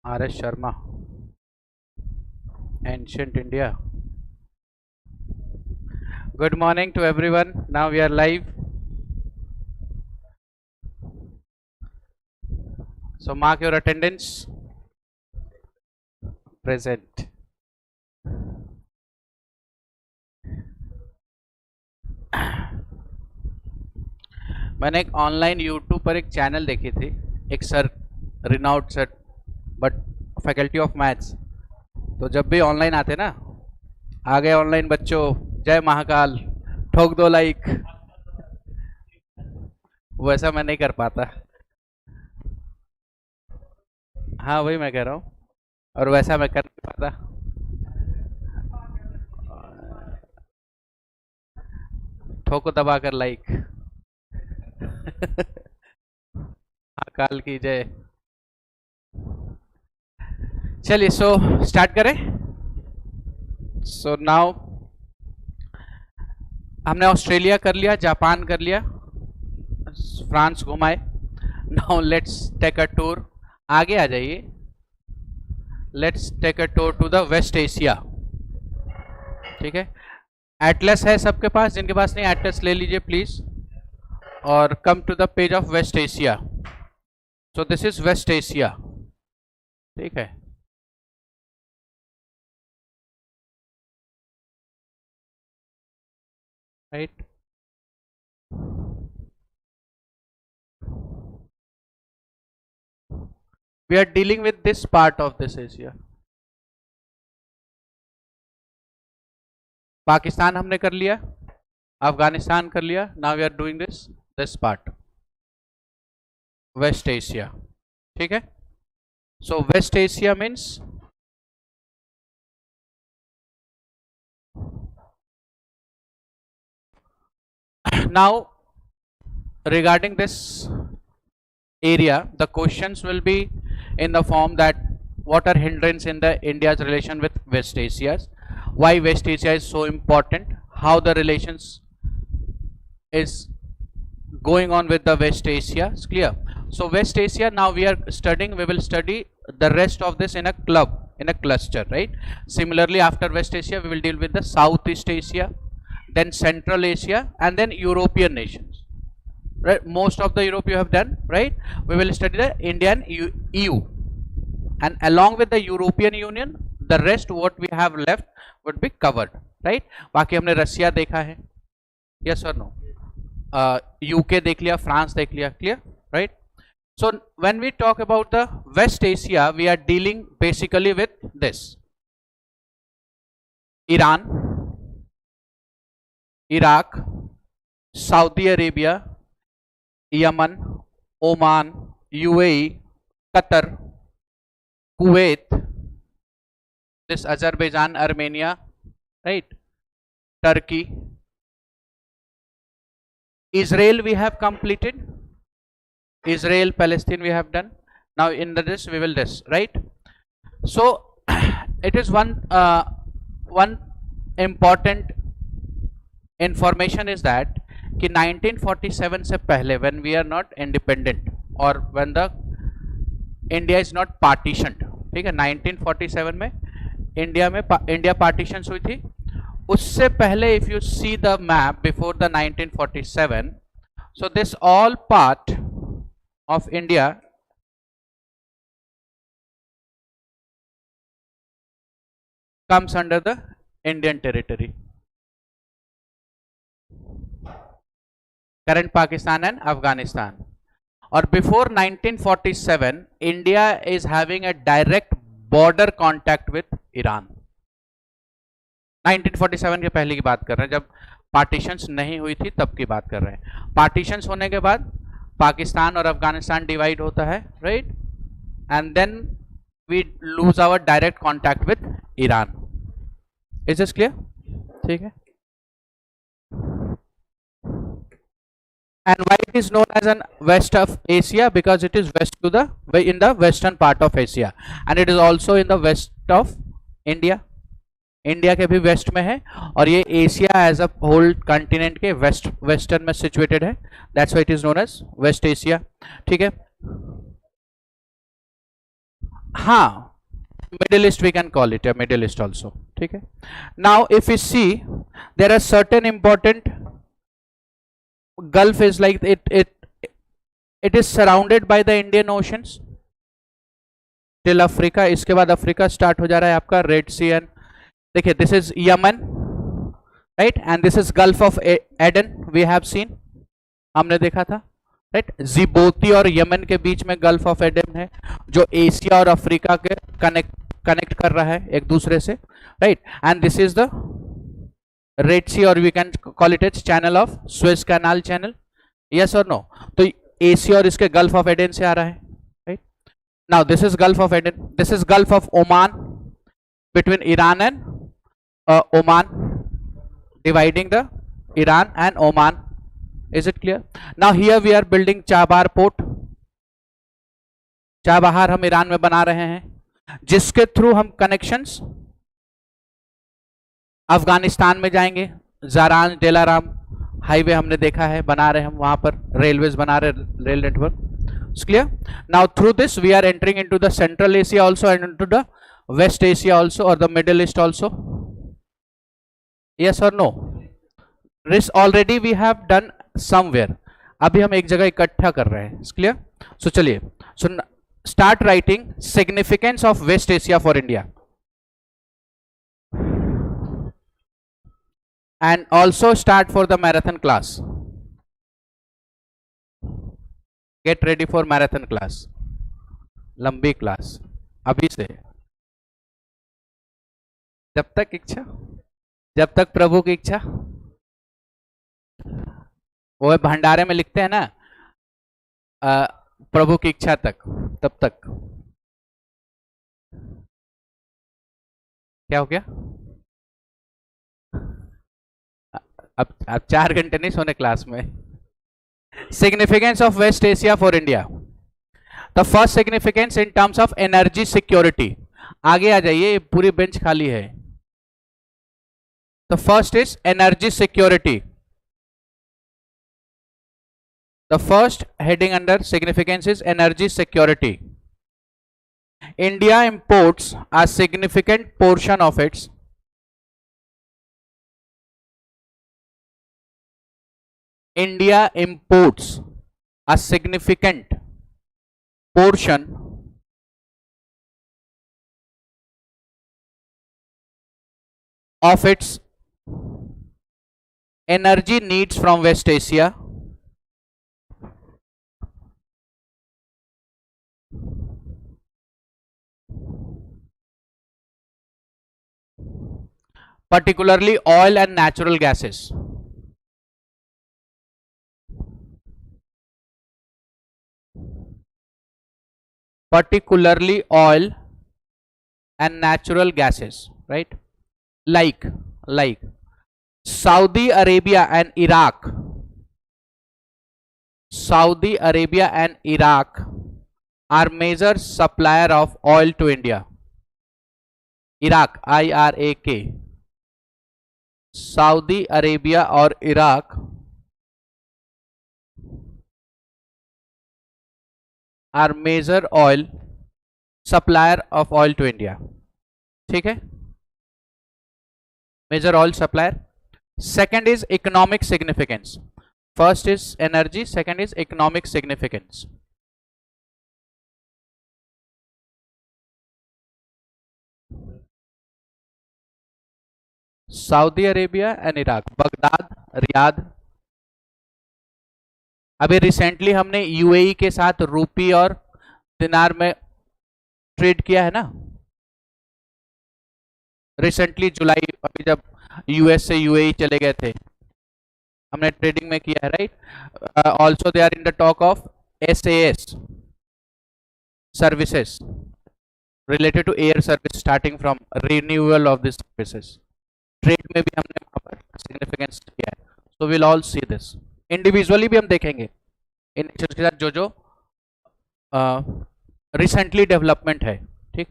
R.S. Sharma, Ancient India. Good morning to everyone. Now we are live. So mark your attendance. Present. मैंने एक online YouTube पर एक channel देखी थी, एक sir, renowned sir, but faculty of maths. तो जब भी ऑनलाइन आते ना, आ गए ऑनलाइन बच्चों, जय महाकाल, ठोक दो लाइक, वैसा मैं नहीं कर पाता। हाँ वही मैं कह रहा हूँ, और वैसा मैं कर नहीं पाता। ठोको दबाकर लाइक। महाकाल की जय। चलिए सो स्टार्ट करें। सो नाउ हमने ऑस्ट्रेलिया कर लिया, जापान कर लिया, फ्रांस घुमाए। Now let's take a tour, आगे आ जाइए। Let's take a tour to the West Asia. ठीक है, एटलस है सबके पास? जिनके पास नहीं एटलस ले लीजिए प्लीज, और come to the page of West Asia. So this is West Asia. ठीक है, right. We are dealing with this part of this Asia. Pakistan हमने कर लिया, अफगानिस्तान कर लिया। Now we are doing this part, West Asia. ठीक है, so West Asia means now regarding this area, the questions will be in the form that what are hindrance in the India's relation with West Asia, why West Asia is so important, how the relations is going on with the West Asia. It's clear? So West Asia, now we are studying, we will study the rest of this in a club, in a cluster, right? Similarly, after West Asia we will deal with the Southeast Asia, then Central Asia, and then European nations. Right? Most of the Europe you have done, right? We will study the Indian EU, and along with the European Union, the rest what we have left would be covered, right? बाकी हमने रसिया देखा है, yes or no? UK देख लिया, France देख लिया, clear, right? So when we talk about the West Asia, we are dealing basically with this: Iran, Iraq, Saudi Arabia, Yemen, Oman, UAE, Qatar, Kuwait, this Azerbaijan, Armenia, right? Turkey, Israel we have completed, Israel, Palestine we have done. Now in this we will this, right? So it is one important information is that कि 1947 से पहले when we are not independent or when the India is not partitioned, ठीक है, 1947 में India partition हुई थी। उससे पहले if you see the map before the 1947, so this all part of India comes under the Indian territory, current Pakistan and Afghanistan. Or before 1947, India is having a direct border contact with Iran. 1947 के पहले की बात कर रहे हैं, जब partitions नहीं हुई थी तब की बात कर रहे हैं। पार्टीशंस होने के बाद पाकिस्तान और अफगानिस्तान डिवाइड होता है, right, and then we lose our direct contact with Iran. Is this clear? ठीक है। And why it is known as an west of Asia? Because it is west to the in the western part of Asia, and it is also in the west of India. India के भी west में है, और ये Asia as a whole continent के western में situated है। That's why it is known as West Asia. ठीक है, हाँ, Middle East we can call it a Middle East also. ठीक है. Now if we see, there are certain important Gulf is like it is surrounded by the Indian Oceans till Africa. इसके बाद Africa start हो जा रहा है आपका Red Sea and देखिए this is Yemen, right, and this is Gulf of Aden. We have seen, हमने देखा था, राइट. जिबोती और यमन के बीच में गल्फ ऑफ एडन है जो एशिया और अफ्रीका के कनेक्ट कर रहा है एक दूसरे से, right. And this is the Red Sea और we can call it as channel of Suez canal channel. Yes और नो? तो एशिया और इसके गल्फ ऑफ एडन से आ रहा है, right. Now this is Gulf of Aden, this is Gulf of Oman between Iran and Oman, dividing the Iran and Oman. Is it clear? Now here we are building Chabahar port. Chabahar हम Iran में बना रहे हैं जिसके through हम connections Afghanistan में जाएंगे. Jaran Delaram highway हमने देखा है, बना रहे हम वहां पर, रेलवेज बना रहे, rail network. Clear? Now through this we are entering into the Central Asia also and into the West Asia also और the Middle East also. Yes or no? This already we have done somewhere. अभी हम एक जगह इकट्ठा कर रहे हैं. Clear? So चलिए, so start writing significance of West Asia for India, and also start for the marathon class. Get ready for marathon class, लंबी क्लास अभी से, जब तक इच्छा, जब तक प्रभु की इच्छा. वो भंडारे में लिखते हैं ना, प्रभु की इच्छा तक, तब तक. क्या हो गया? अब 4 घंटे नहीं सोने क्लास में. Significance of West Asia for India. The first significance in terms of energy security. आगे आ जाइए, पूरी बेंच खाली है. The first is energy security. The first heading under significance is energy security. India imports a significant portion of its of its energy needs from West Asia, particularly oil and natural gases. Particularly oil and natural gases, right? Like Saudi Arabia and Iraq. Saudi Arabia and Iraq are major supplier of oil to India. Iraq, IRAK. Saudi Arabia और Iraq are major oil supplier of oil to India. ठीक है? Major oil supplier. Second is economic significance. First is energy, second is economic significance. Saudi Arabia and Iraq, Baghdad, Riyadh. अभी recently हमने UAE के साथ रूपी और दिनार में ट्रेड किया है ना, रिसेंटली जुलाई, अभी जब यूएस से यूएई चले गए थे, हमने ट्रेडिंग में किया है, right. Also they are in the talk of SAS services related to air service starting from renewal of this services. Trade में भी हमने वहां पर सिग्निफिकेंस किया है. So will all see this. Individually भी हम देखेंगे इन इश्यूज के साथ जो जो रिसेंटली डेवलपमेंट है. ठीक.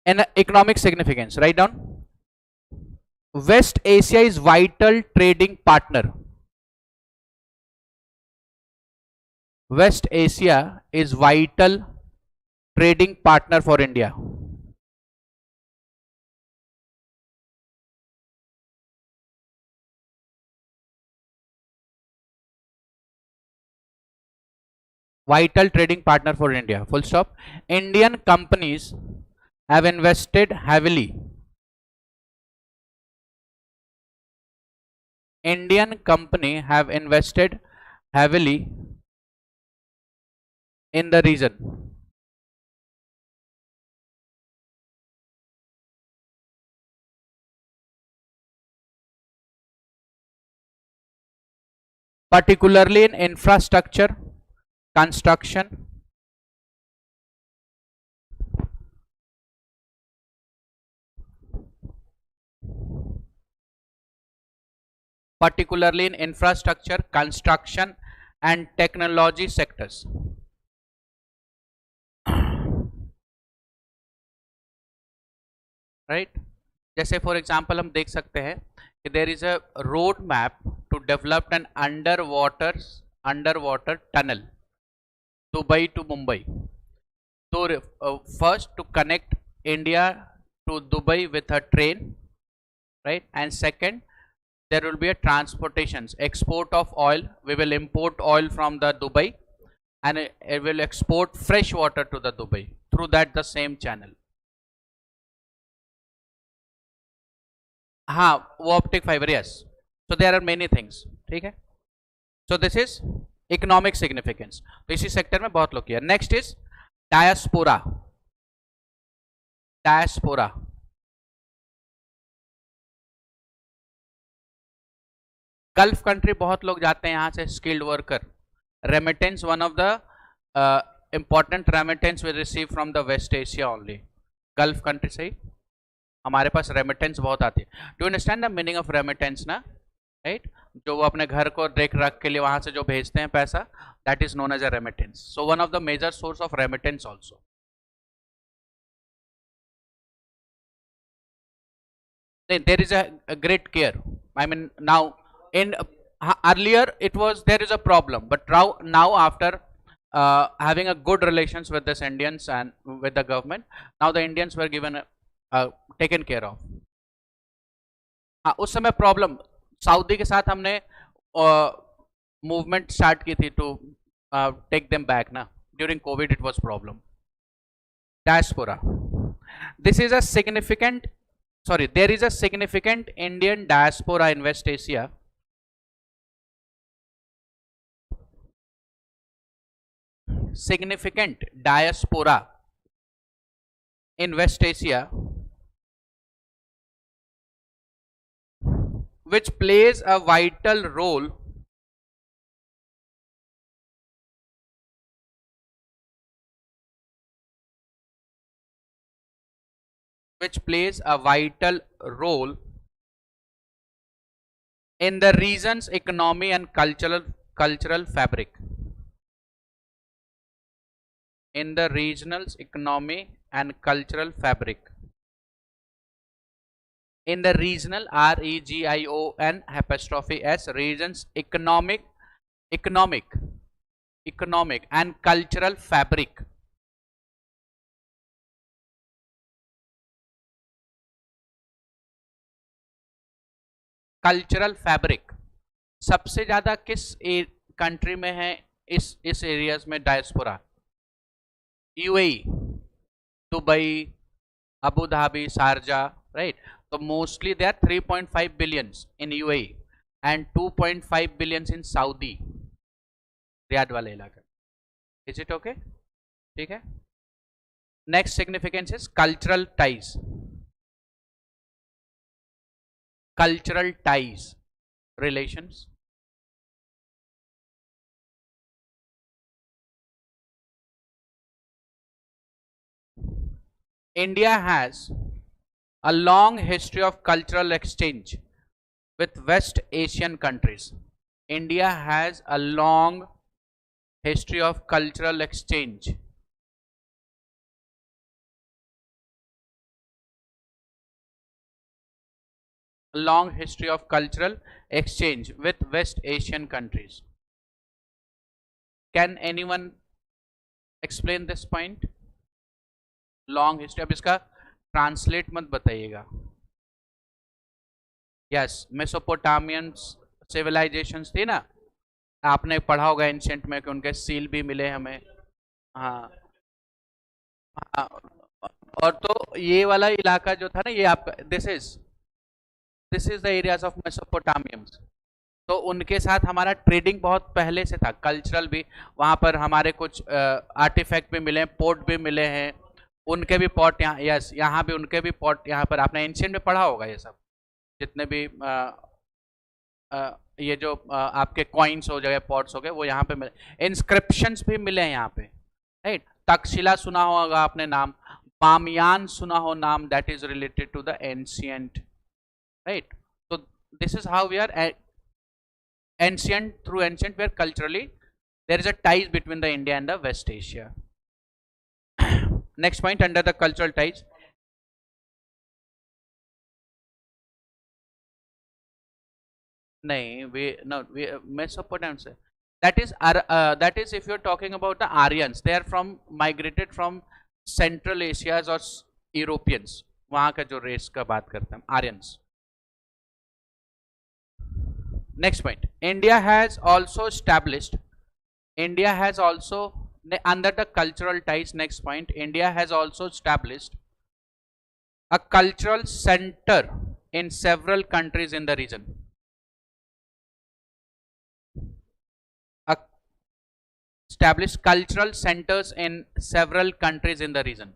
And economic significance, write down. West Asia is vital trading partner. West Asia is vital trading partner for India. Vital trading partner for India. Full stop. Indian companies have invested heavily. Indian company have invested heavily in the region. Particularly in infrastructure, construction, construction and technology sectors. Right? जैसे for example हम देख सकते हैं कि there is a road map to develop an under water tunnel Dubai to Mumbai. तो first to connect India to Dubai with a train, right? And second, there will be a transportations, export of oil. We will import oil from the Dubai and it will export fresh water to the Dubai through that the same channel. हाँ, वो optic fibre, yes. So there are many things. ठीक है. So this is economic significance. तो इसी sector में बहुत लोग किया. Next is diaspora. Diaspora Gulf country बहुत लोग जाते हैं यहाँ से skilled worker. Remittance, one of the important remittance we receive from the West Asia only. Gulf country से ही हमारे पास रेमिटेंस बहुत आती है. Do understand the meaning of remittance ना? राइट. जो वो अपने घर को देख रख के लिए वहां से जो भेजते हैं पैसा, that is known as a remittance. So one of the major source of remittance also. There is a great care. I mean, now in earlier it was, there is a problem, but now after having a good relations with this Indians and with the government, now the Indians were given taken care of. उस समय problem Saudi के साथ हमने movement start की थी to take them back ना. During Covid it was problem. Diaspora, this is a significant, sorry, there is a significant Indian diaspora in West Asia. Significant diaspora in West Asia which plays a vital role in the region's economy and cultural fabric. In the regional's economy and cultural fabric. In the regional, REGION apostrophe S, region's economic and cultural fabric. Cultural fabric सबसे ज्यादा किस country में है इस areas में diaspora? UAE, Dubai, Abu Dhabi, Sharjah, right. तो mostly they are 3.5 billions in UAE and 2.5 billions in Saudi, Riyadh वाला इलाका. Is it okay? ठीक है. Next significance is cultural ties. Cultural ties, relations. India has a long history of cultural exchange with West Asian countries. India has a long history of cultural exchange with West Asian countries. Can anyone explain this point? Long history. अब इसका translate मत बताइएगा। Yes, Mesopotamian civilisations थी ना, आपने पढ़ा होगा ancient में कि उनके सील भी मिले हमें। हाँ हाँ। और तो ये वाला इलाका जो था ना, ये आपका this is the areas of मेसोपोटामियंस। तो उनके साथ हमारा ट्रेडिंग बहुत पहले से था, कल्चरल भी। वहाँ पर हमारे कुछ आर्टिफैक्ट भी मिले, पोर्ट भी मिले हैं, उनके भी पॉट यहाँ, यस यहाँ भी उनके भी पॉट यहाँ पर, आपने एंशिएंट में पढ़ा होगा ये सब, जितने भी ये जो आपके कॉइन्स हो गए, पॉट्स हो गए, वो यहाँ पे मिले। इंस्क्रिप्शंस भी मिले हैं यहाँ पे, राइट। तक्षशिला सुना होगा आपने नाम, बामियान सुना हो नाम, that is related to the ancient, right. so this is how we are ancient, through ancient where culturally there is a ties between the India and the West Asia. Next point under the cultural ties, nahi we Mesopotamia, that is if you are talking about the Aryans, they are from migrated from Central Asia or Europeans, वहां का जो race का बात करते हैं Aryans. Next point, India has also under the cultural ties, next point, India has also established a cultural center in several countries in the region. Established cultural centers in several countries in the region.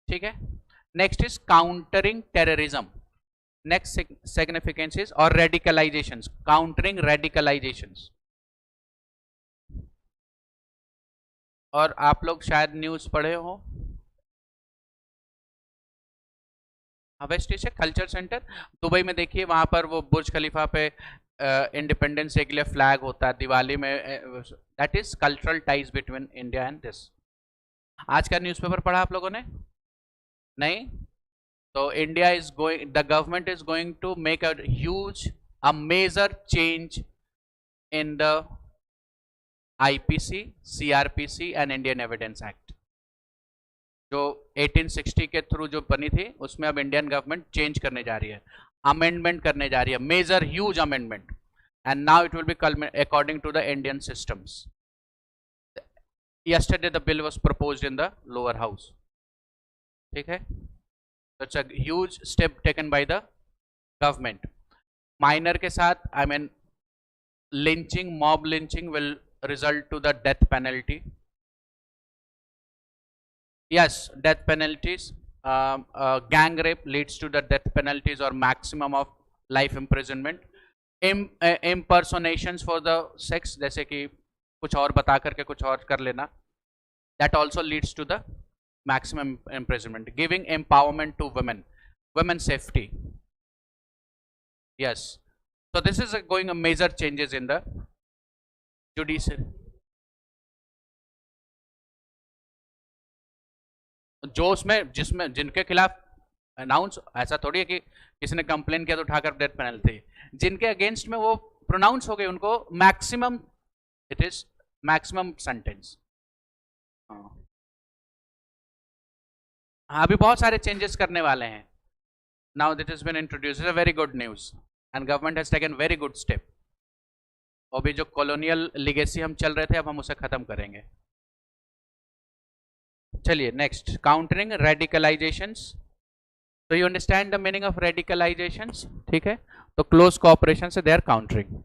ठीक है। Next is countering terrorism. Next significance is और रेडिकलाइजेशंस, countering रेडिकलाइजेशंस। और आप लोग शायद news पढ़े हो, West Asia culture centre Dubai में, देखिए वहां पर वो बुर्ज खलीफा पे इंडिपेंडेंस डे के लिए फ्लैग होता है, दिवाली में, that is cultural ties between India and this. आज का न्यूज़पेपर पढ़ा आप लोगों ने? नहीं? तो India is going, the government is going to make a huge, a major change in the IPC, CRPC and Indian evidence act, जो 1860 के थ्रू जो बनी थी, उसमें अब इंडियन गवर्नमेंट चेंज करने जा रही है, अमेंडमेंट करने जा रही है, major huge amendment, and now it will be according to the Indian systems. yesterday the bill was proposed in the lower house, ठीक है। It's a huge step taken by the government. Minor के साथ, I mean lynching, mob lynching will result to the death penalty. Yes, death penalties. Gang rape leads to the death penalties or maximum of life imprisonment. Impersonations for the sex, जैसे कि कुछ और बता करके कुछ और कर लेना, that also leads to the maximum imprisonment. Giving empowerment to women, women safety. Yes, so this is going a major changes in the judiciary. जो उसमें जिसमें जिनके खिलाफ अनाउंस, ऐसा थोड़ी है कि किसी ने कंप्लेन किया तो उठाकर डेथ पेनल्टी, जिनके अगेंस्ट में वो प्रोनाउंस हो गए उनको maximum, it is maximum sentence. हाँ, अभी बहुत सारे चेंजेस करने वाले हैं। Now that is been introduced, is a very good news and government has taken very good step. और भी जो कॉलोनियल लिगेसी हम चल रहे थे, अब हम उसे खत्म करेंगे। चलिए नेक्स्ट, काउंटरिंग रेडिकलाइजेशंस। तो you understand the meaning of radicalisations, ठीक है। तो क्लोज कोऑपरेशन से they are countering.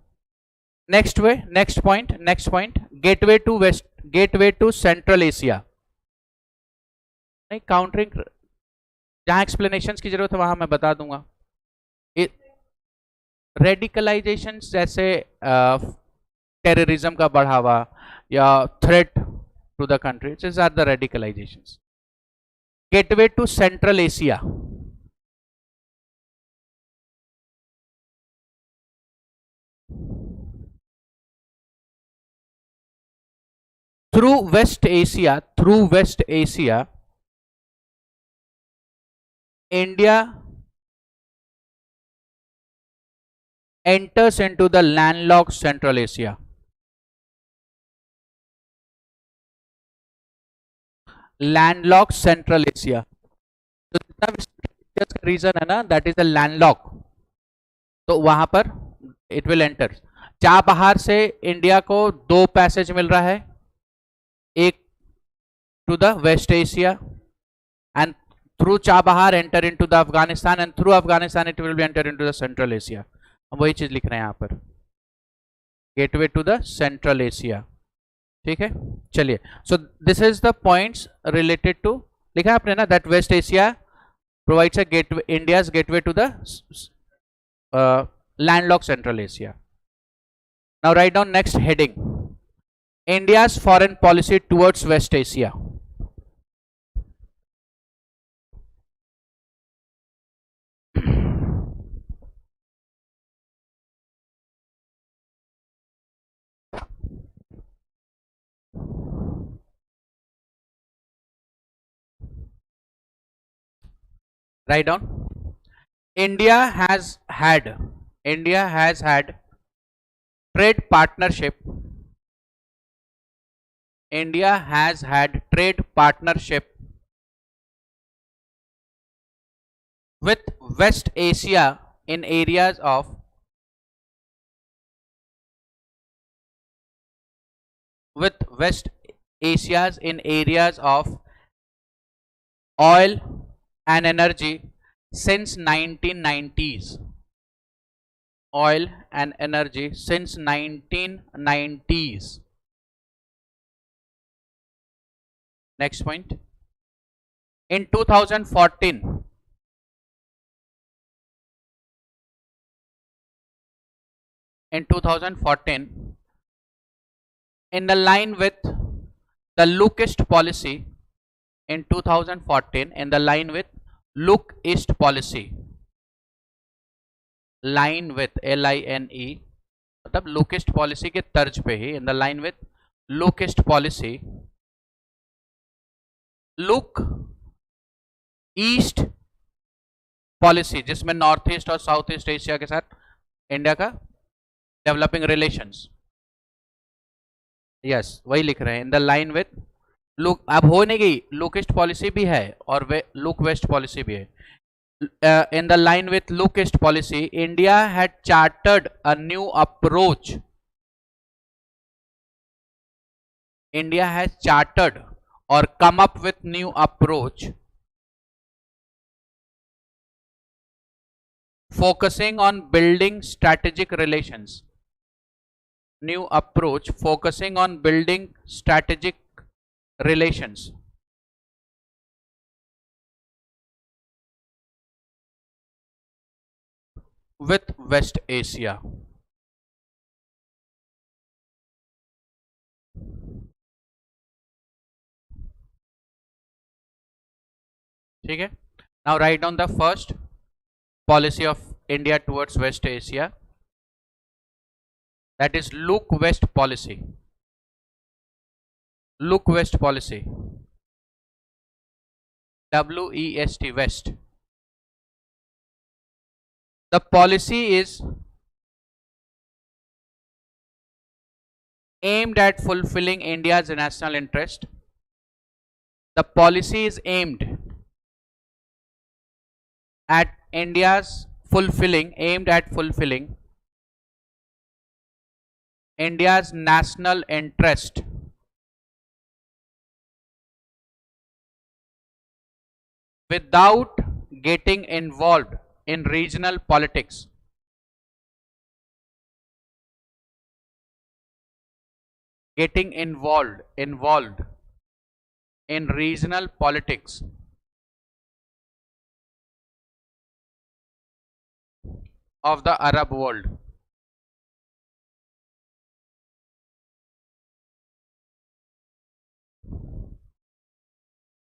Next point, gateway to West, gateway to Central Asia. नहीं, काउंटरिंग जहां एक्सप्लेनेशंस की जरूरत है वहां मैं बता दूंगा। रेडिकलाइजेशन जैसे टेररिज्म का बढ़ावा या threat to the country, this are the radicalisations. Gateway to Central Asia, through West Asia, India enters into the landlocked Central Asia. Landlocked Central Asia. तो जितना भी रीजन है ना, दैट इज द लैंडलॉक, तो वहां पर इट विल एंटर. चाबहार से India को 2 पैसेज मिल रहा है, एक to the West Asia and through Chabahar enter into the Afghanistan and through Afghanistan it will be enter into the Central Asia. हम वही चीज लिख रहे हैं यहाँ पर, gateway to the Central Asia. ठीक है, चलिए. So this is the points related to, लिखा है आपने ना, that West Asia provides a gateway, India's gateway to the landlocked Central Asia. Now write down next heading, India's foreign policy towards West Asia. Write down, India has had trade partnership. India has had trade partnership with West Asia in areas of oil and energy since 1990s. Oil and energy since 1990s. Next point, in 2014, in the line with the Look East policy, in 2014, in the line with Look East policy, line with LINE, मतलब Look East policy के तर्ज पे ही, in the line with Look East policy, Look East policy, जिसमें north east और south east Asia के साथ India का developing relations. Yes, वही लिख रहे हैं, in the line with look. अब हो नहीं गई, लुक ईस्ट पॉलिसी भी है और लुक वेस्ट पॉलिसी भी है. In the line with Look East policy, India had chartered a new approach. India has chartered or come up with new approach focusing on building strategic relations. New approach focusing on building strategic relations with West Asia. ठीक है. Now write down the first policy of India towards West Asia, that is Look West policy. Look West policy, WEST, West. The policy is aimed at fulfilling India's national interest. The policy is aimed at fulfilling India's national interest without getting involved in regional politics. Getting involved in regional politics of the Arab world.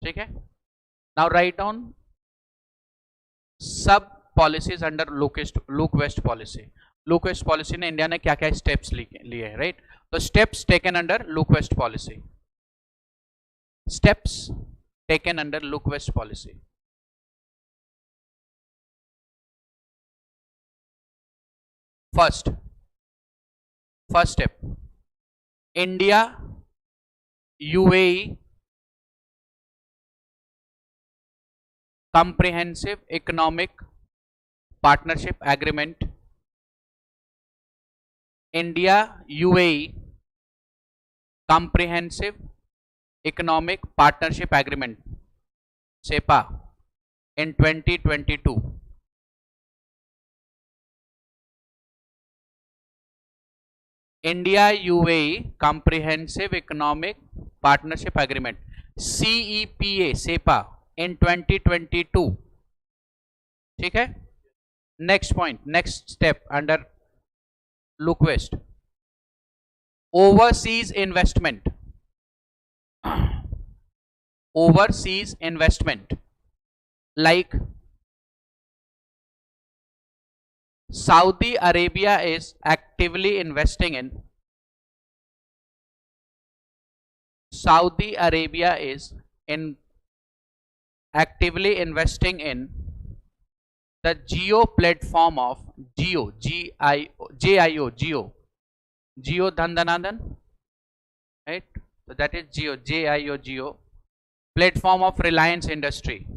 ठीक है. Now write down सब policies under Look West Policy. Look West Policy ने India ने क्या क्या steps लिए हैं, right? तो steps taken under Look West Policy. Steps taken under Look West Policy. First step, India UAE comprehensive economic partnership agreement. India UAE comprehensive economic partnership agreement, SEPA, in 2022. India UAE comprehensive economic partnership agreement, CEPA, SEPA, in 2022. ठीक है. Next point, next step under look west, overseas investment. Overseas investment, like Saudi Arabia is actively investing in, Saudi Arabia is actively investing in the Geo platform of Geo, G-I-O, Geo Dhandanadan, right? So that is Geo, J-I-O, Geo platform of Reliance Industry.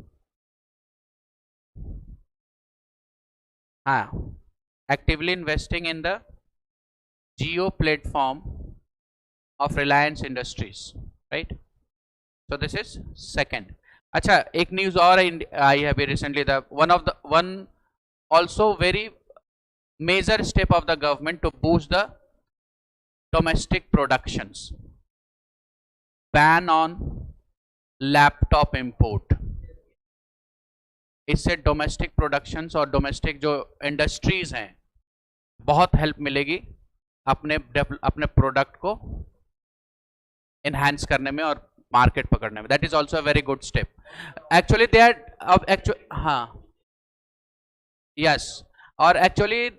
Actively investing in the Geo platform of Reliance Industries, right? So this is second. अच्छा, एक news और आई है अभी recently, the one also very major step of the government to boost the domestic productions, ban on laptop import. इससे domestic productions और domestic जो industries हैं बहुत हेल्प मिलेगी अपने प्रोडक्ट को एनहांस करने में और मार्केट पकड़ने में. That is also a very good step. Actually they are yes, और actually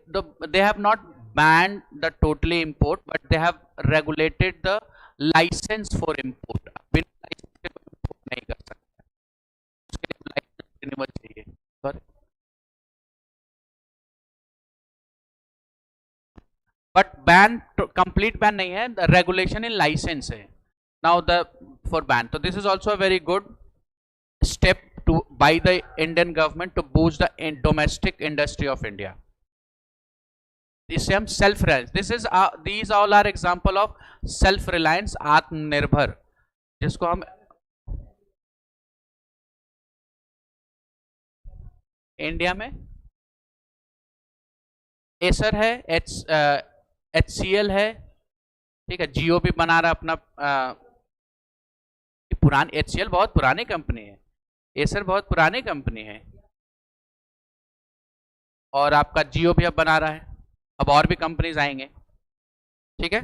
they have not banned the totally import, but they have regulated the licence for import. नहीं कर सकता, उसके लिए लाइसेंस रिन्यूअल चाहिए. Sorry, but ban, complete ban नहीं है, the regulation in licence है नाउ द फॉर बैन. तो this is also a very good step to by the Indian government to boost the domestic industry of India. इससे हम self reliance, these all are example of self reliance, Aatmanirbhar, जिसको हम India में Acer है, HCL है, ठीक है, जियो भी बना रहा अपना. पुरानी HCL बहुत पुरानी कंपनी है, एसर बहुत पुरानी कंपनी है, और आपका जियो भी अब बना रहा है, अब और भी कंपनीज आएंगे. ठीक है.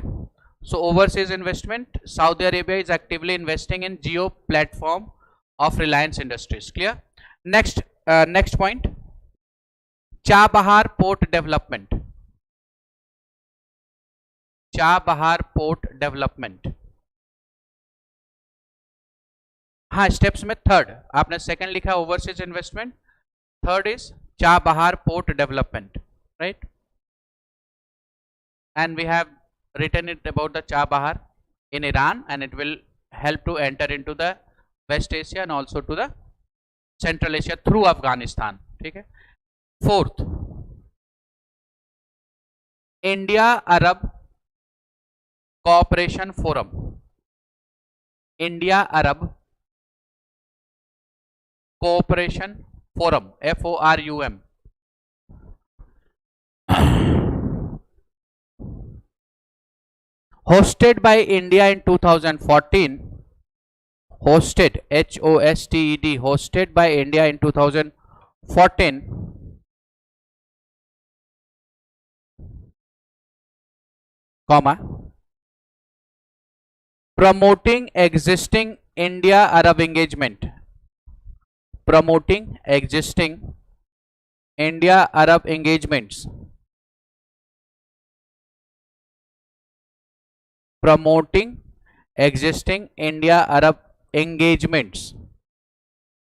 So overseas investment, Saudi Arabia is actively investing in Jio platform of Reliance industries. Clear. Next point, Chabahar port development. Chabahar port development, हाँ, स्टेप्स में थर्ड, आपने सेकंड लिखा overseas investment, third is Chabahar port development, right? And we have written it about the Chabahar in Iran, and it will help to enter into the West Asia and also to the Central Asia through Afghanistan. ठीक है. Fourth, India Arab cooperation forum. India Arab cooperation forum, FORUM, hosted by India in 2014, hosted, HOSTED, hosted by India in 2014, comma, promoting existing India-Arab engagement, promoting existing India-Arab engagements, promoting existing India-Arab engagements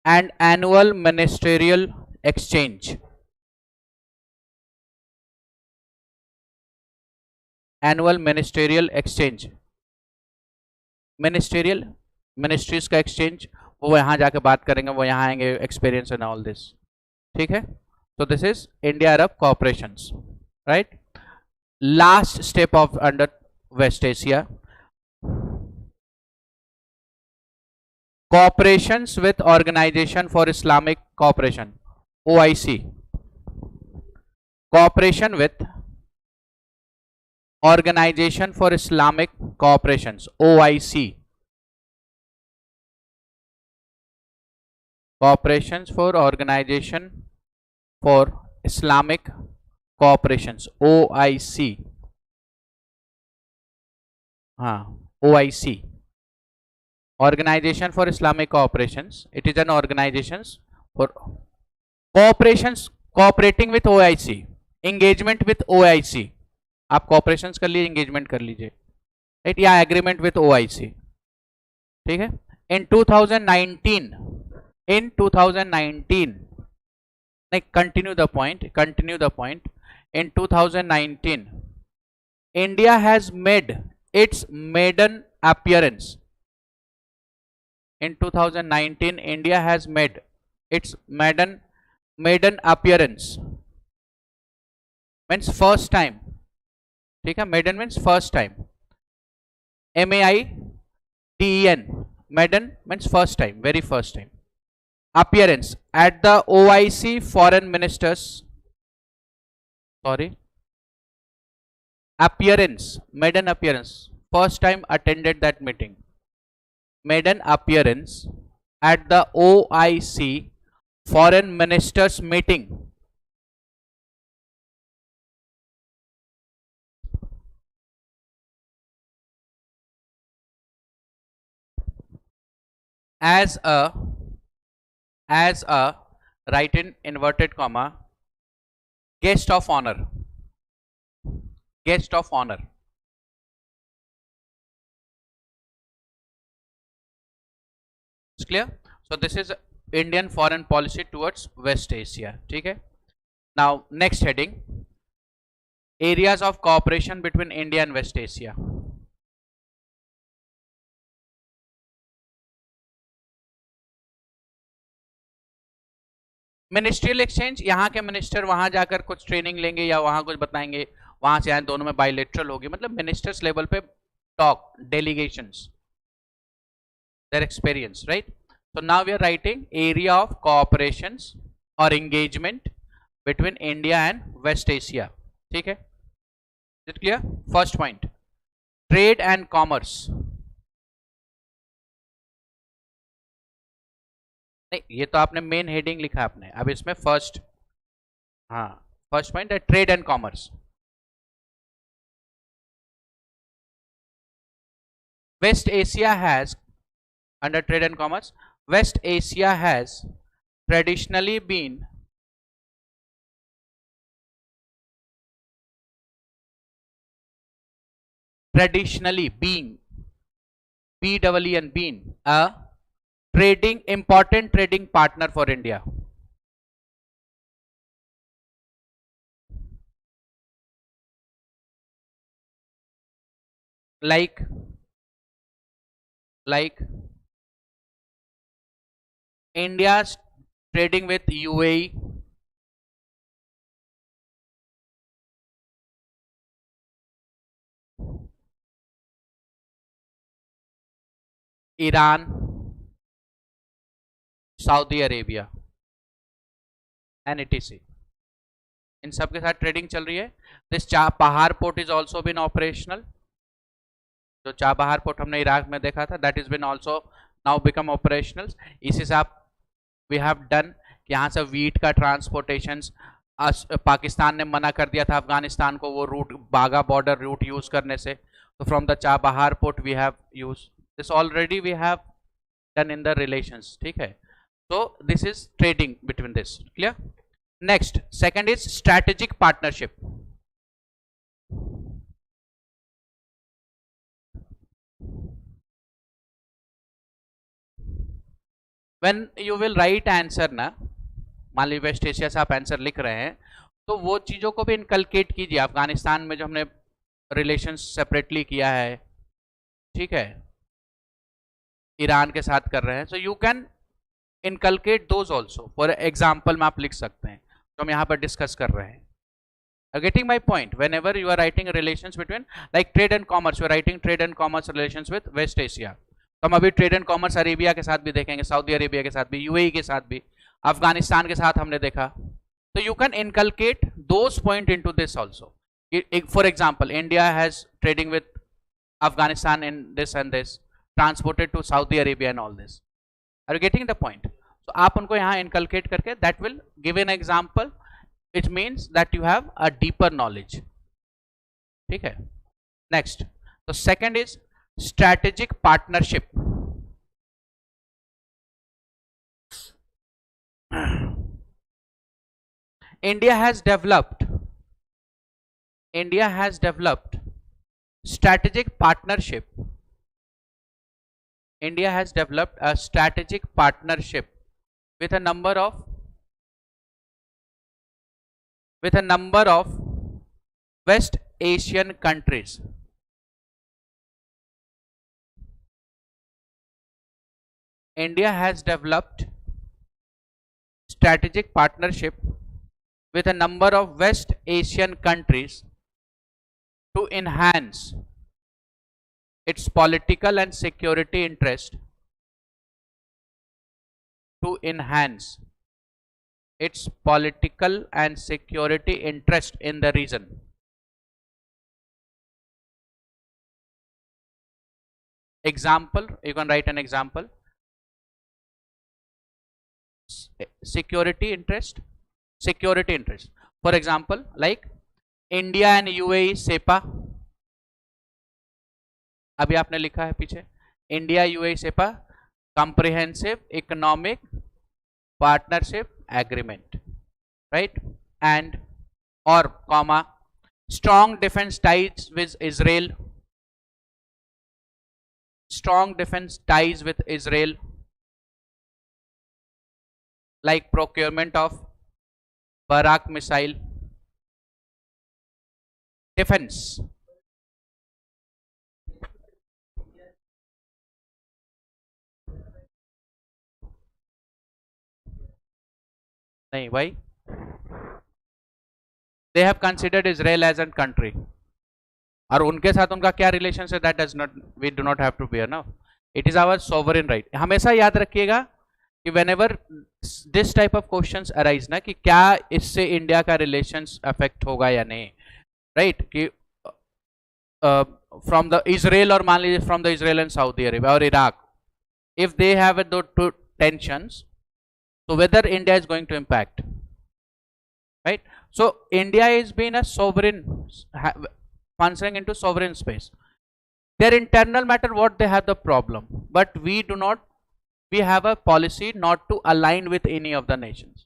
and annual ministerial exchange. Annual ministerial exchange, ministerial ministries का exchange, वो यहाँ जाके बात करेंगे, वो यहाँ आएंगे, experience and all this, ठीक है। तो this is India Arab cooperations, right. Last step of under West Asia, cooperations with Organisation for Islamic Cooperation, OIC, cooperation with Organization for Islamic Cooperations, OIC, cooperations for Organization for Islamic Cooperations, OIC, हाँ OIC, Organization for Islamic Cooperations. It is an organization for cooperations, cooperating with OIC, engagement with OIC, आप cooperations कर लीजिए, engagement कर लीजिए, right, या agreement with OIC, ठीक है। In 2019, नहीं, continue the point. In 2019, India has made its maiden appearance. In 2019, India has made its maiden appearance, means first time, ठीक है, maiden means first time, MAIDEN, maiden means first time, very first time, appearance at the OIC foreign ministers, appearance, maiden appearance, first time attended that meeting, maiden appearance at the OIC foreign ministers meeting, as a write in inverted comma guest of honor, it's clear. So this is Indian foreign policy towards West Asia, ठीक है। Now next heading, areas of cooperation between India and West Asia. Ministerial exchange, यहाँ के minister वहां जाकर कुछ training लेंगे या वहां कुछ बताएंगे, वहां से आए, दोनों में बायलैटरल होगी, मतलब मिनिस्टर्स लेवल पे talk, delegations, their experience, right? So now we are writing area of cooperations or engagement between India and West Asia, ठीक है। Is it clear? First point, trade and commerce. नहीं, ये तो आपने main heading लिखा आपने, अब इसमें फर्स्ट, हाँ फर्स्ट पॉइंट है trade and commerce. West Asia has, under trade and commerce, West Asia has traditionally been a important trading partner for India. Like India's trading with UAE, Iran, Saudi Arabia and etc, इन सब के साथ trading चल रही है। This Chabahar port is also been operational, जो Chabahar port हमने Iraq में देखा था, that is been also now become operational. इसी से आप वी हैव डन कि यहाँ से वीट का ट्रांसपोर्टेशन, पाकिस्तान ने मना कर दिया था अफगानिस्तान को वो रूट, बागा बॉर्डर रूट यूज करने से, तो from the Chabahar port we have use this, already we have done in the relations, ठीक है। So this is trading between this, clear? Next, second is strategic partnership. When you will write answer ना, मान लीजिए waste Asia से आप answer लिख रहे हैं, तो वो चीजों को भी इनकलकेट कीजिए। अफगानिस्तान में जो हमने रिलेशन सेपरेटली किया है, ठीक है, ईरान के साथ कर रहे हैं, so you can inculcate those also. For example में आप लिख सकते हैं जो हम यहाँ पर डिस्कस कर रहे हैं। Getting my point, whenever you are writing relations between like trade and commerce, you are writing trade and commerce relations with West Asia, तो हम अभी ट्रेड एंड कॉमर्स अरेबिया के साथ भी देखेंगे, सऊदी अरेबिया के साथ भी, यूएई के साथ भी, अफगानिस्तान के साथ हमने देखा, तो you can inculcate those point into this also. For example, India has trading with Afghanistan in this and this, transported to Saudi Arabia and all this. Are you getting the point? तो आप उनको यहाँ इनकलकेट करके that will give an example, it means that you have a deeper knowledge, ठीक है। next, so second is strategic partnership। India has developed strategic partnership. India has developed a strategic partnership with a number of West Asian countries. India has developed strategic partnership with a number of West Asian countries to enhance its political and security interest, its political and security interest in the region. Example, you can write an example. Security interest. For example, like India and UAE SEPA. अभी आपने लिखा है पीछे, India UAE SEPA, Comprehensive Economic Partnership Agreement, right? And or comma, strong defense ties with Israel, like procurement of Barak missile, defense. नहीं भाई, they have considered Israel as a country, और उनके साथ उनका क्या रिलेशन है, that does not, we do not have to bear now, it is our sovereign right। हमेशा याद रखिएगा कि whenever this type of questions arise ना, कि क्या इससे इंडिया का रिलेशंस अफेक्ट होगा या नहीं, राइट? कि फ्रॉम द इजराइल, और मान लीजिए from the Israel and Saudi Arabia और Iraq, if they have the two tensions, so whether India is going to impact, right? So India is being a sovereign, functioning into sovereign space. Their internal matter, what they have the problem, but we do not, we have a policy not to align with any of the nations.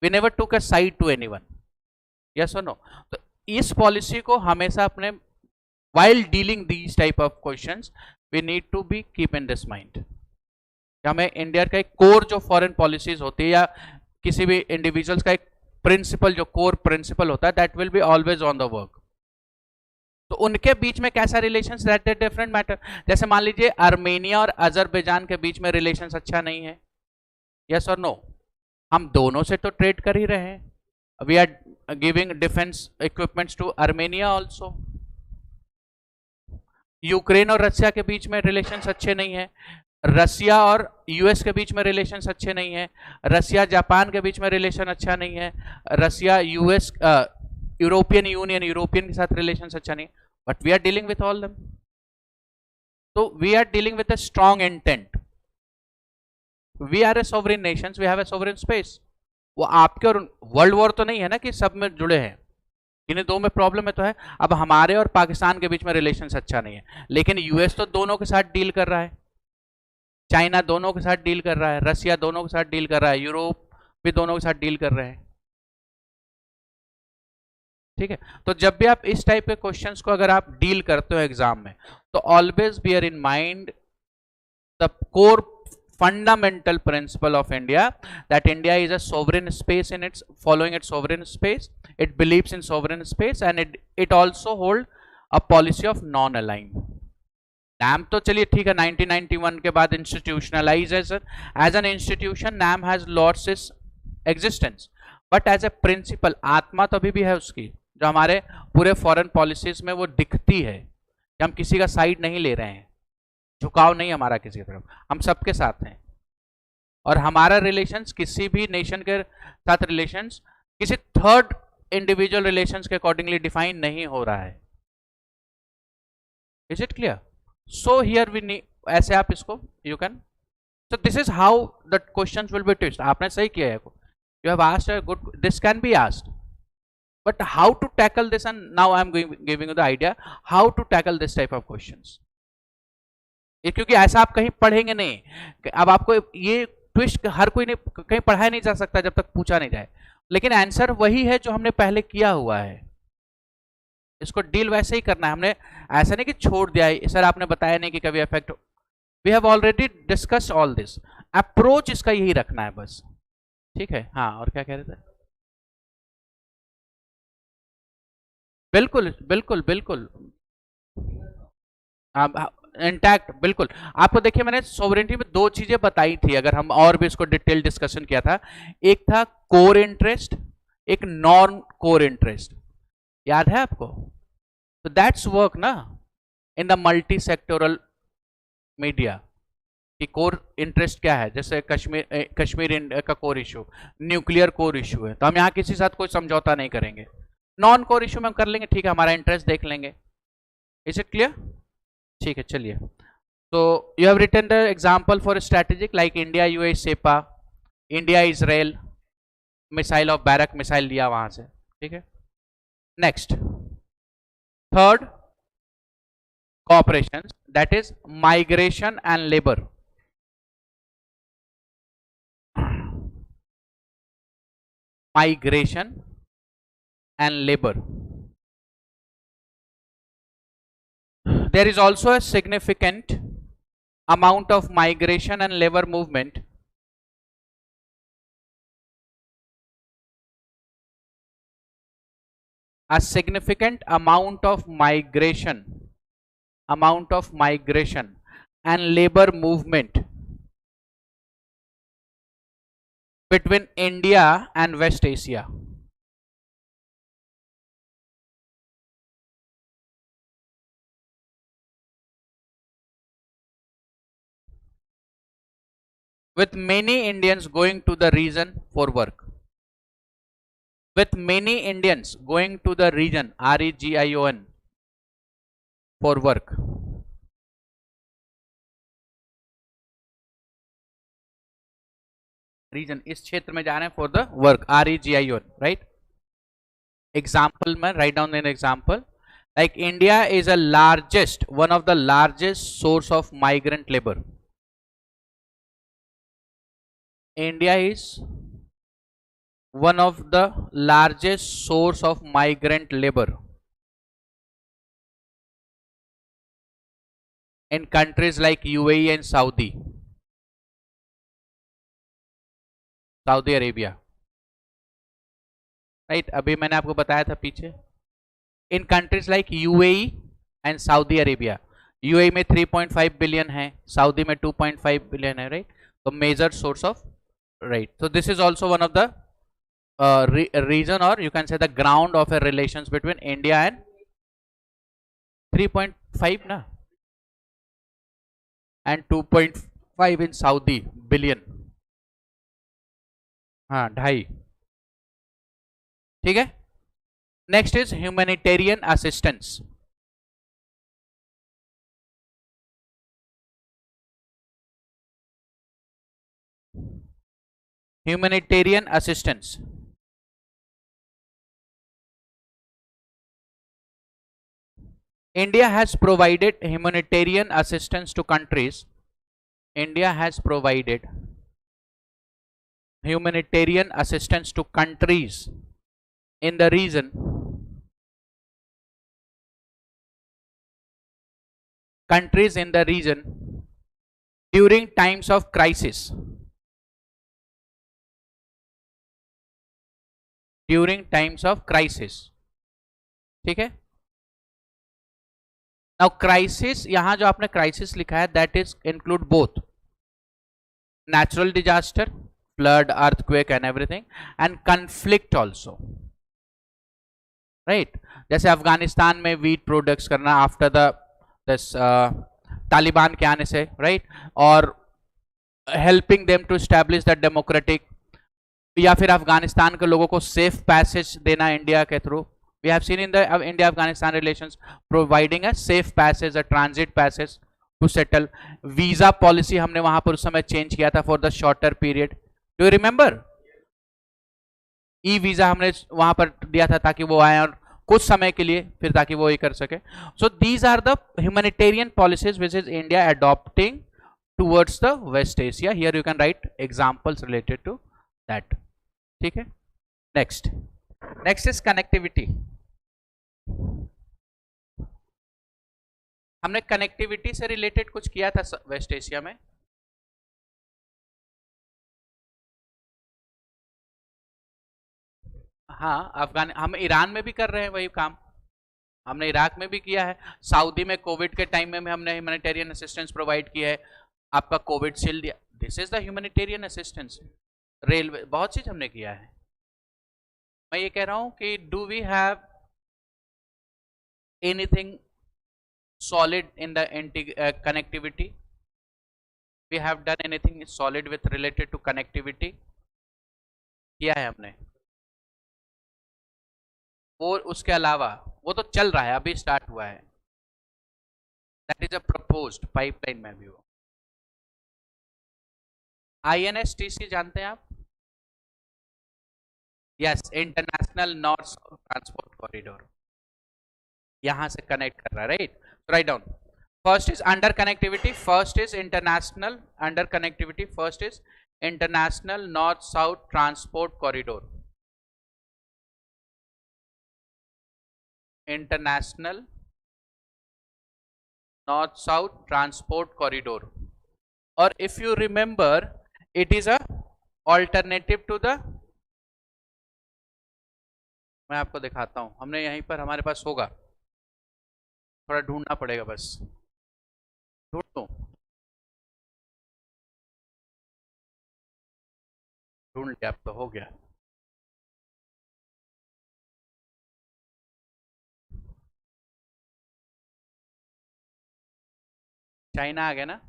We never took a side to anyone, yes or no? तो इस policy को हमेशा अपने, while dealing these type of questions, we need to be keep in this mind। हमें India का एक core जो foreign policies होती है, या किसी भी इंडिविजुअल्स का एक प्रिंसिपल, जो कोर प्रिंसिपल होता है, that will be always on the work. तो उनके बीच में कैसा relations, that is different matter. जैसे मान लीजिए आर्मेनिया और अजरबैजान के बीच में रिलेशंस अच्छा नहीं है, यस और नो? हम दोनों से तो ट्रेड कर ही रहे हैं, we are giving defence equipments to Armenia also. Ukraine और रशिया के बीच में रिलेशंस अच्छे नहीं है, रसिया और यूएस के बीच में रिलेशंस अच्छे नहीं है, रसिया जापान के बीच में रिलेशन अच्छा नहीं है, Russia US European Union European के साथ रिलेशंस अच्छा नहीं, but we are dealing with all them. तो we are dealing with a strong intent, we are a sovereign nations, we have a sovereign space. वो आपके और वर्ल्ड वॉर तो नहीं है ना कि सब में जुड़े हैं, इन्हें दो में प्रॉब्लम है तो है। अब हमारे और पाकिस्तान के बीच में रिलेशंस अच्छा नहीं है, लेकिन यूएस तो दोनों के साथ डील कर रहा है, चाइना दोनों के साथ डील कर रहा है, रसिया दोनों के साथ डील कर रहा है, यूरोप भी दोनों के साथ डील कर रहे हैं, ठीक है। तो जब भी आप इस टाइप के क्वेश्चंस को अगर आप डील करते हो एग्जाम में, तो always bear in mind the core fundamental principle of India, that India is a sovereign space in its following its sovereign space, it believes in sovereign space, and it also hold a policy of non align. NAM तो चलिए ठीक है 1991 के बाद institutionalise as an institution, NAM has lost its existence, but as a principle आत्मा तो अभी भी है उसकी, जो हमारे पूरे फॉरेन पॉलिसीज में वो दिखती है कि हम किसी का साइड नहीं ले रहे हैं, झुकाव नहीं हमारा किसी की तरफ, हम सबके साथ हैं। और हमारा रिलेशंस किसी भी नेशन के साथ रिलेशंस किसी थर्ड इंडिविजुअल रिलेशंस के अकॉर्डिंगली डिफाइन नहीं हो रहा है। Is it clear? So here we need, ऐसे आप इसको you can, so this is how the questions will be twist. आपने सही किया है, you have asked a good, this can be asked, but how to tackle this, and now I am giving you the idea how to tackle this type of questions। क्योंकि ऐसा आप कहीं पढ़ेंगे नहीं, अब आपको ये ट्विस्ट हर कोई नहीं, कहीं पढ़ाया नहीं जा सकता जब तक पूछा नहीं जाए, लेकिन आंसर वही है जो हमने पहले किया हुआ है, इसको डील वैसे ही करना है हमने, ऐसा नहीं कि छोड़ दिया है सर आपने बताया नहीं कि कभी effect, we have already discussed all this, approach इसका यही रखना है बस, ठीक है। हाँ, और क्या कह रहे थे? बिल्कुल बिल्कुल बिल्कुल इंटैक्ट, बिल्कुल। आपको देखिए मैंने सोवरेनिटी में दो चीजें बताई थी, अगर हम और भी इसको डिटेल डिस्कशन किया था, एक था कोर इंटरेस्ट, एक नॉन कोर इंटरेस्ट, याद है आपको? तो दैट्स वर्क ना in the multi sectoral media, कि कोर इंटरेस्ट क्या है, जैसे कश्मीर का core issue, nuclear core issue है, तो हम यहाँ किसी के साथ कोई समझौता नहीं करेंगे, नॉन कोर इशू में हम कर लेंगे, ठीक है, हमारा इंटरेस्ट देख लेंगे। Is it clear? ठीक है, चलिए। तो you have written the example for strategic like India UAE CEPA, India Israel missile of Barak missile लिया वहां से, ठीक है। Next, third cooperation, that is migration and labour. Migration and labor. There is also a significant amount of migration and labor movement and labor movement between India and West Asia. With many Indians going to the region for work. With many Indians going to the region, REGION, for work. Region, इस क्षेत्र में जा रहे हैं for the work, REGION, right. Example में write down an example, like India is a largest, one of the largest source of migrant labour. India is one of the largest source of migrant labor in countries like UAE and Saudi Arabia, right? अभी मैंने आपको बताया था पीछे, in countries like UAE and Saudi Arabia, UAE में 3.5 billion है, Saudi में 2.5 billion है, राइट? तो major source of, right, so this is also one of the reason, or you can say the ground of a relations between India and 3.5 na, and 2.5 in Saudi billion, हाँ 2.5, ठीक है। Next is humanitarian assistance. Humanitarian assistance. India has provided humanitarian assistance to countries. India has provided humanitarian assistance to countries in the region. Countries in the region during times of crisis. During times of crisis, ठीक है। Now crisis, यहां जो आपने crisis लिखा है that is include both natural disaster, flood, earthquake and everything, and conflict also, right? जैसे अफगानिस्तान में wheat products करना आफ्टर द दिस तालिबान के आने से, राइट? और helping them to establish the democratic, या फिर अफगानिस्तान के लोगों को सेफ पैसेज देना इंडिया के थ्रू. We have seen in the India Afghanistan relations providing a safe passage, a transit passage to settle. Visa policy हमने वहां पर उस समय चेंज किया था for the shorter period. Do you remember? E visa हमने वहां पर दिया था ताकि वो आए और कुछ समय के लिए, फिर ताकि वो ये कर सके. So these are the humanitarian policies which is India adopting towards the West Asia. Here you can write examples related to that. ठीक है. Next is connectivity. हमने कनेक्टिविटी से रिलेटेड कुछ किया था वेस्ट एशिया में. हाँ, हम ईरान में भी कर रहे हैं वही काम. हमने इराक में भी किया है. सऊदी में कोविड के टाइम में हमने ह्यूमैनिटेरियन असिस्टेंस प्रोवाइड किया है. आपका कोविड शील्ड दिया. This is the humanitarian assistance. Railway, बहुत चीज हमने किया है. मैं ये कह रहा हूं कि do we have anything solid in the connectivity? We have done anything solid with related to connectivity? किया है हमने. और उसके अलावा वो तो चल रहा है, अभी स्टार्ट हुआ है. That is a proposed pipeline में भी. वो INSTC जानते हैं आप? Yes, international north transport corridor. यहां से कनेक्ट कर रहा है, right? Write down. First is under connectivity. First is international under connectivity. First is international north-south transport corridor. International north-south transport corridor. Or if you remember, it is a alternative to the. मैं आपको दिखाता हूं. हमने यहीं पर हमारे पास होगा, थोड़ा ढूंढना पड़ेगा, बस ढूंढ लो. ढूंढ लिया, अब तो हो गया. चाइना आ गया ना?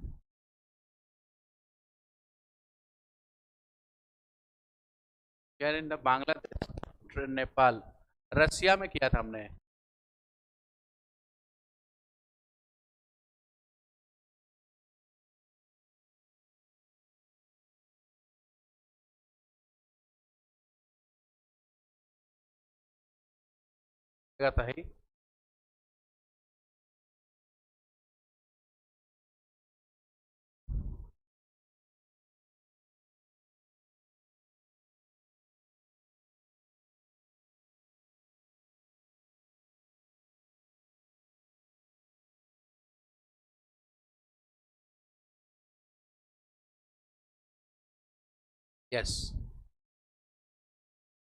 यार इन बांग्लादेश, नेपाल, रसिया में किया था हमने. था ही. Yes,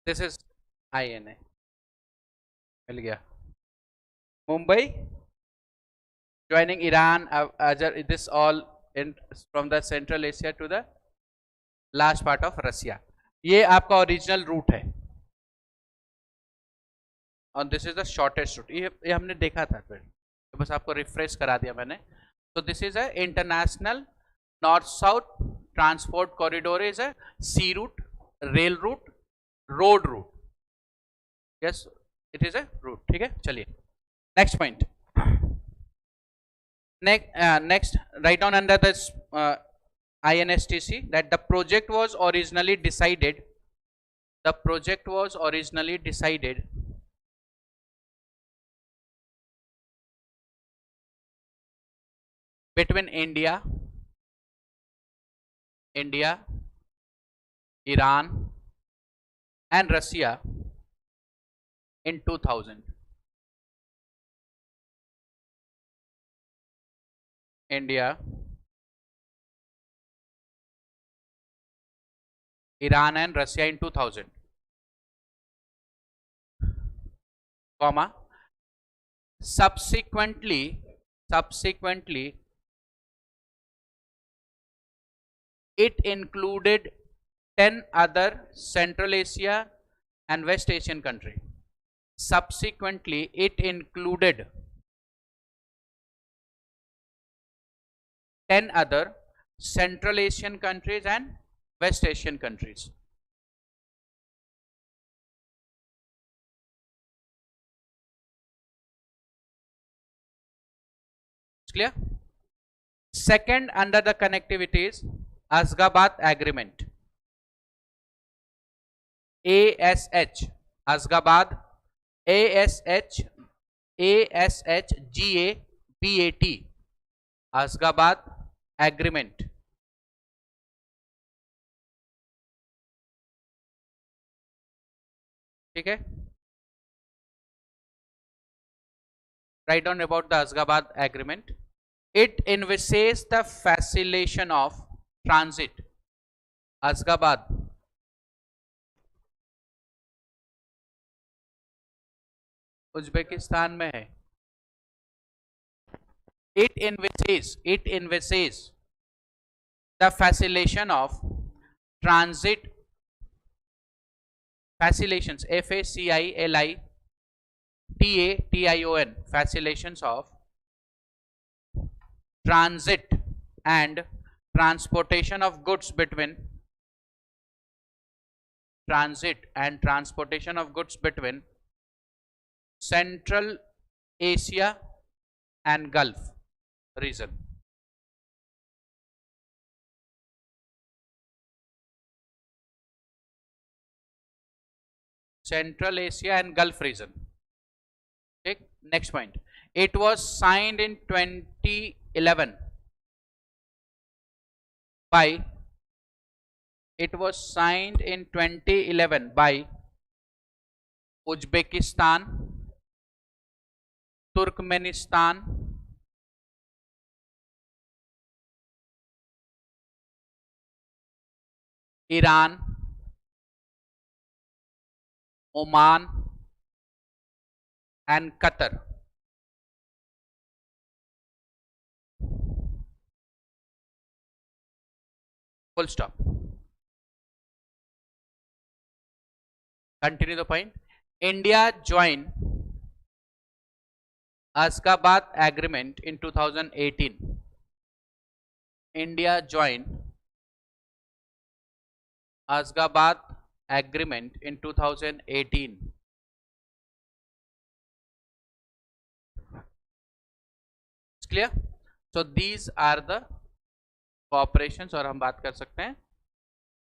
this is INA. मिल गया. Mumbai joining Iran, this all in from the Central Asia to the last part of Russia. ये आपका ओरिजिनल रूट है और this is the shortest route. ये हमने देखा था, फिर तो बस आपको रिफ्रेश करा दिया मैंने. So this is a international north-south transport corridor. Is a sea route, rail route, road route. Yes, it is a route. ठीक है, चलिए next point. Next, write down under this INSTC that the project was originally decided. The project was originally decided between India, Iran and Russia in 2000. India, Iran and Russia in 2000, comma, subsequently subsequently it included 10 other Central Asia and West Asian countries. Subsequently it included 10 other Central Asian countries and West Asian countries. Clear? Second, under the connectivities, Ashgabat Agreement, ASH, Ashgabat, ASH, ASHGABAT, Ashgabat Agreement. ठीक है? Write down about the Ashgabat Agreement. It envisages the facilitation of transit. Ashgabat Uzbekistan में है. It envisages the facilitation of transit, facilitations, FACILITATION, facilitations of transit and transportation of goods between Central Asia and Gulf region. Central Asia and Gulf region. Okay. Next point. It was signed in 2011 by Uzbekistan, Turkmenistan, Iran, Oman and Qatar. Full stop. Continue the point. India joined Ashgabat Agreement in 2018. India joined Ashgabat Agreement in 2018. It's clear? So these are the cooperations, और हम बात कर सकते हैं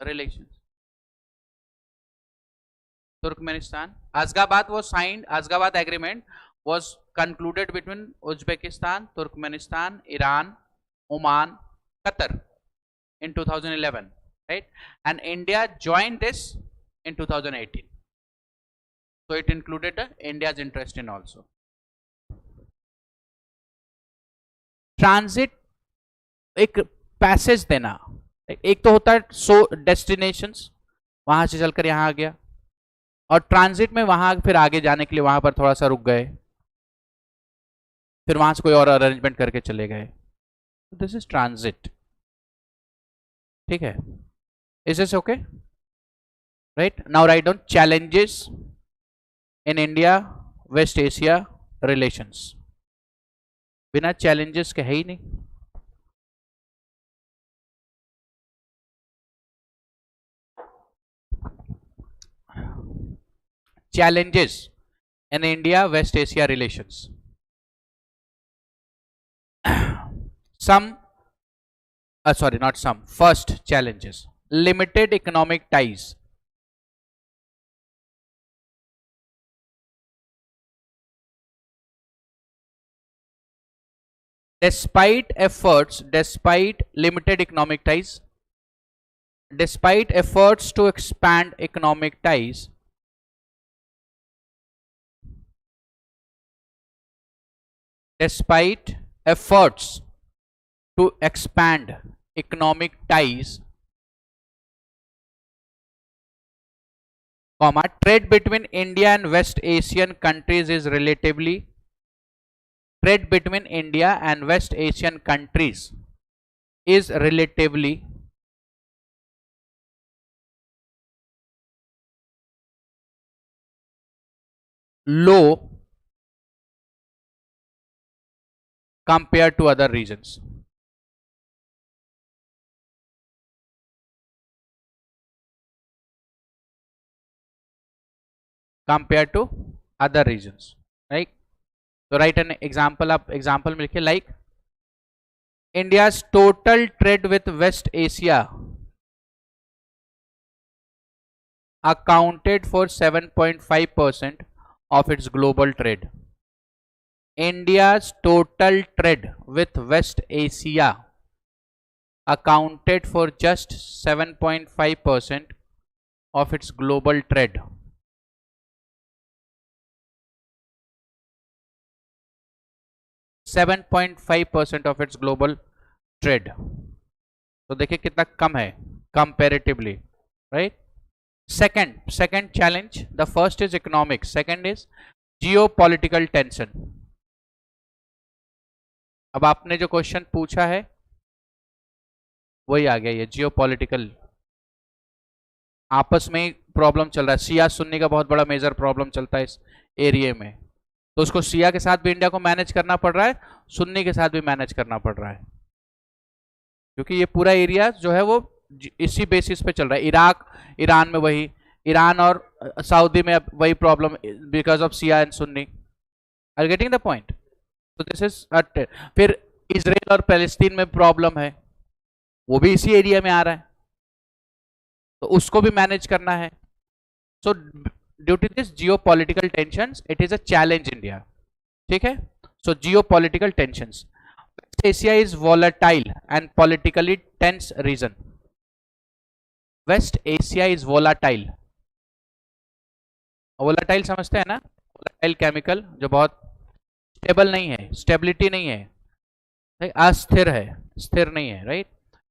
relations. Turkmenistan. Ashgabat was signed. Ashgabat Agreement was concluded between Uzbekistan, Turkmenistan, Iran, Oman, Qatar in 2011, right? And India joined this in 2018. So it included India's interest in also. Transit एक passage देना, एक तो होता है destinations, वहां से चलकर यहाँ आ गया, और ट्रांजिट में वहां फिर आगे जाने के लिए वहां पर थोड़ा सा रुक गए, फिर वहां से कोई और अरेंजमेंट करके चले गए. This is transit. ठीक है? Is this okay? Right. Now write down challenges in India West Asia relations. बिना चैलेंजेस के है ही नहीं. Challenges in India West Asia relations. First, challenges: limited economic ties. Despite limited economic ties, despite efforts to expand economic ties, despite efforts to expand economic ties, trade between India and West Asian countries is relatively trade between India and West Asian countries is relatively low compared to other regions. Compared to other regions, right? So write an example. आप example में लिखिए like India's total trade with West Asia accounted for 7.5% of its global trade. India's total trade with West Asia accounted for just 7.5% of its global trade. 7.5% of its global trade. तो देखिए कितना कम है comparatively, right? Second challenge. The first is economic. Second is geopolitical tension. अब आपने जो question पूछा है वही आ गया, ये जियोपॉलिटिकल आपस में प्रॉब्लम चल रहा है. सिया सुन्नी का बहुत बड़ा मेजर प्रॉब्लम चलता है इस एरिया में, तो उसको सिया के साथ भी इंडिया को मैनेज करना पड़ रहा है, सुन्नी के साथ भी मैनेज करना पड़ रहा है, क्योंकि ये पूरा एरिया जो है वो इसी बेसिस पे चल रहा है. इराक ईरान में वही, ईरान और सऊदी में अब वही problem because of Shia and Sunni. Are you getting the point? तो दिस इज. फिर इजराइल और पैलेस्टीन में प्रॉब्लम है, वो भी इसी एरिया में आ रहा है, तो उसको भी मैनेज करना है. So due to this geopolitical tensions it is a challenge India. ठीक है. So geopolitical tensions. West Asia is volatile and politically tense region. West Asia is volatile. Volatile समझते हैं ना? Volatile chemical जो बहुत स्टेबल नहीं है, स्टेबिलिटी नहीं है, अस्थिर है, स्थिर नहीं है, right?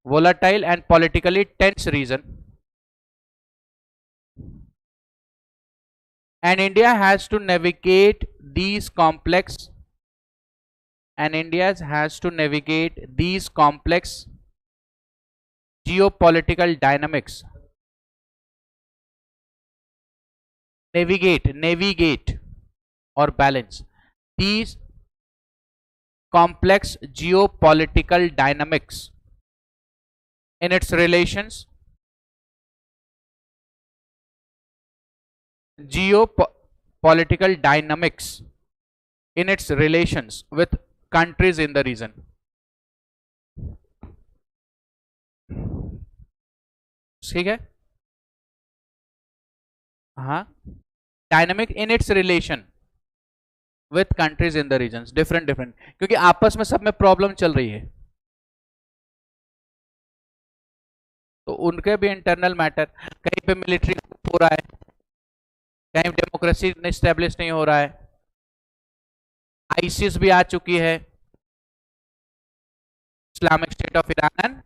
Volatile and politically tense region. And India has to navigate these complex geopolitical dynamics. Navigate or balance these complex geopolitical dynamics in its relations. Geopolitical dynamics in its relations with countries in the region. ठीक है. हाँ, dynamic in its relation with countries in the regions. Different क्योंकि आपस में सब में problem चल रही है, तो उनके भी इंटरनल मैटर. कहीं पे मिलिट्री हो रहा है, कहीं डेमोक्रेसी एस्टेब्लिश नहीं हो रहा है, आईसिस भी आ चुकी है, इस्लामिक स्टेट ऑफ ईरान,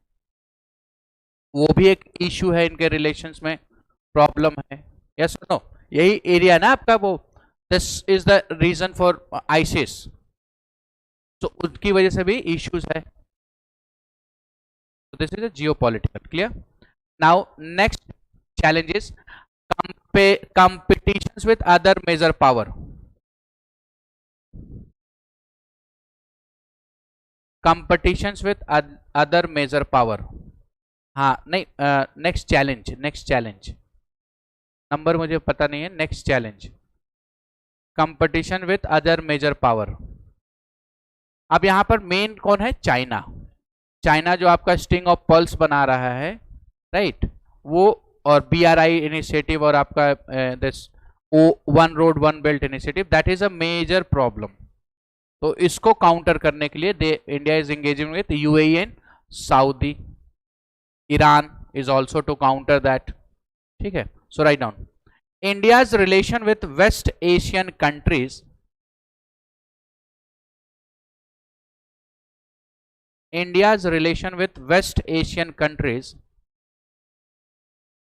वो भी एक इशू है इनके रिलेशंस में, प्रॉब्लम है. Yes no? यही एरिया ना आपका वो. This is the reason for ISIS, तो उनकी वजह से भी इश्यूज है. This is a geopolitical. Clear? Now next challenge is competitions with other major power. Competitions with other major power. हाँ नहीं, नेक्स्ट चैलेंज नंबर मुझे पता नहीं है. Next challenge competition with other major power. अब यहां पर मेन कौन है? चाइना जो आपका स्टिंग ऑफ पल्स बना रहा है, राइट? वो और BRI इनिशिएटिव और आपका this one road one belt initiative, that is a major problem. तो इसको काउंटर करने के लिए India is engaging with UAE and Saudi. Iran is also to counter that. ठीक है. So write down India's relation with West Asian countries. India's relation with West Asian countries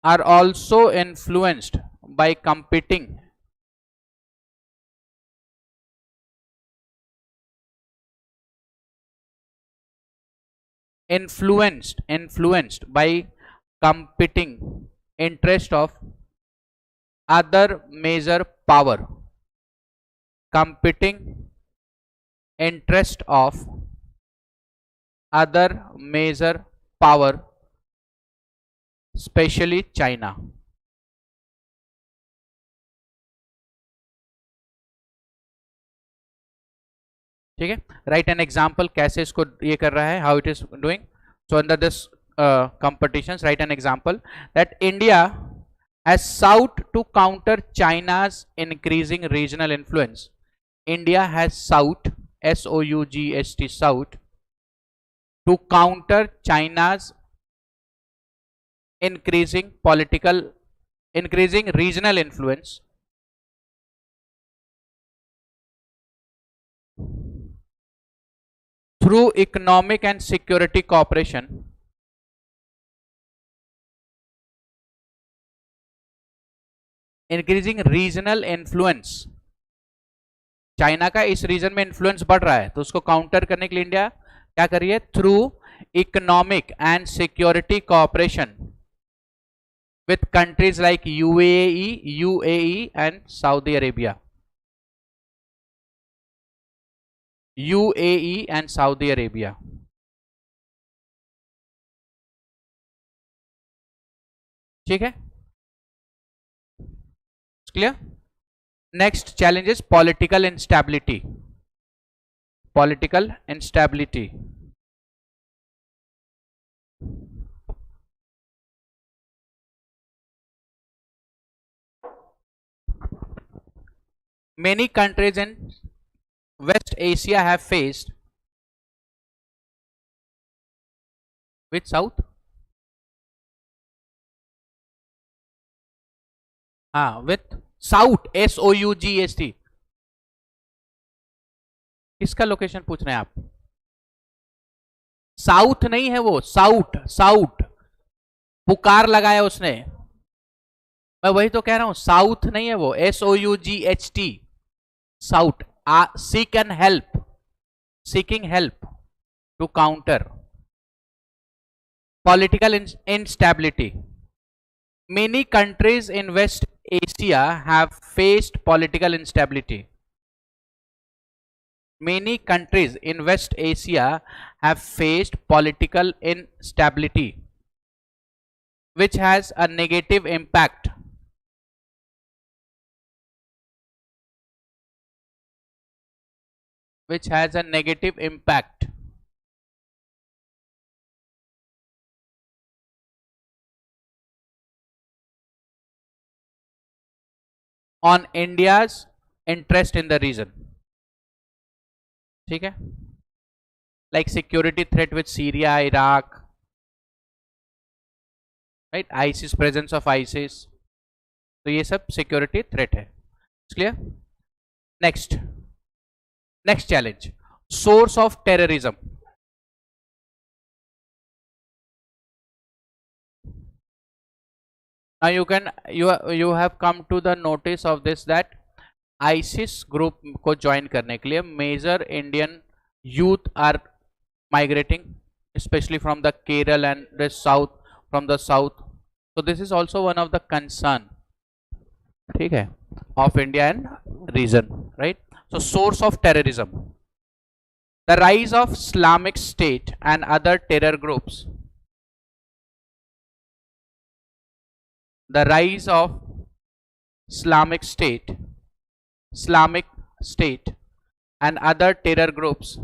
are also influenced by competing influenced by competing interest of other major power, competing interest of other major power, especially China. ठीक है, right an example कैसे इसको ये कर रहा है, how it is doing. So under this competitions, write an example that India has sought to counter China's increasing regional influence. India has sought, S-O-U-G-H-T, sought to counter China's increasing regional influence through economic and security cooperation. Increasing regional influence, China का इस reason में influence बढ़ रहा है, तो उसको counter करने के लिए इंडिया क्या कर रही है, through economic and security cooperation with countries like UAE and Saudi Arabia. UAE and Saudi Arabia. ठीक है, clear. Next challenge is political instability. Political instability. Many countries in West Asia have faced with South. With south, SOUGHT. किसका location पूछ रहे हैं आप? South नहीं है वो, साउथ पुकार लगाया उसने, मैं वही तो कह रहा हूं, साउथ नहीं है वो, SOUGHT, south. seeking help to counter political instability. Many countries in West Asia have faced political instability. Many countries in West Asia have faced political instability, which has a negative impact on India's interest in the region. ठीक है, like security threat with Syria, Iraq, right? ISIS, presence of ISIS, तो ये सब security threat है. Clear? Next challenge, source of terrorism. Now you have come to the notice of this that ISIS group को join करने के लिए major Indian youth are migrating, especially from the Kerala and the south, from the south. So this is also one of the concern, ठीक है, of India and region, right? So source of terrorism, the rise of Islamic State and other terror groups. The rise of Islamic State and other terror groups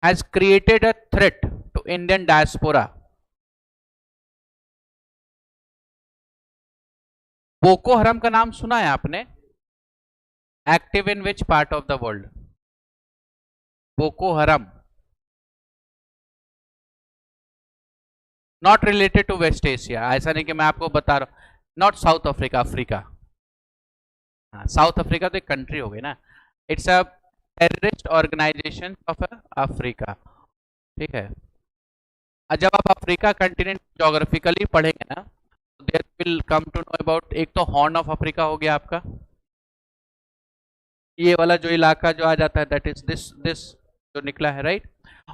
has created a threat to Indian diaspora. Boko हराम का नाम सुना है आपने? Active in which part of the world? Boko Haram. Not related to West Asia, ऐसा नहीं कि मैं आपको बता रहा हूं, नॉट साउथ अफ्रीका, अफ्रीका. हाँ, साउथ अफ्रीका तो एक कंट्री हो गई ना, it's a terrorist organisation of Africa. ठीक है, जब आप अफ्रीका कंटिनेंट ज्योग्राफिकली पढ़ेंगे ना, तो there will come to know about, एक तो हॉर्न ऑफ अफ्रीका हो गया आपका, ये वाला जो इलाका जो आ जाता है, दैट इज दिस जो निकला है, राइट।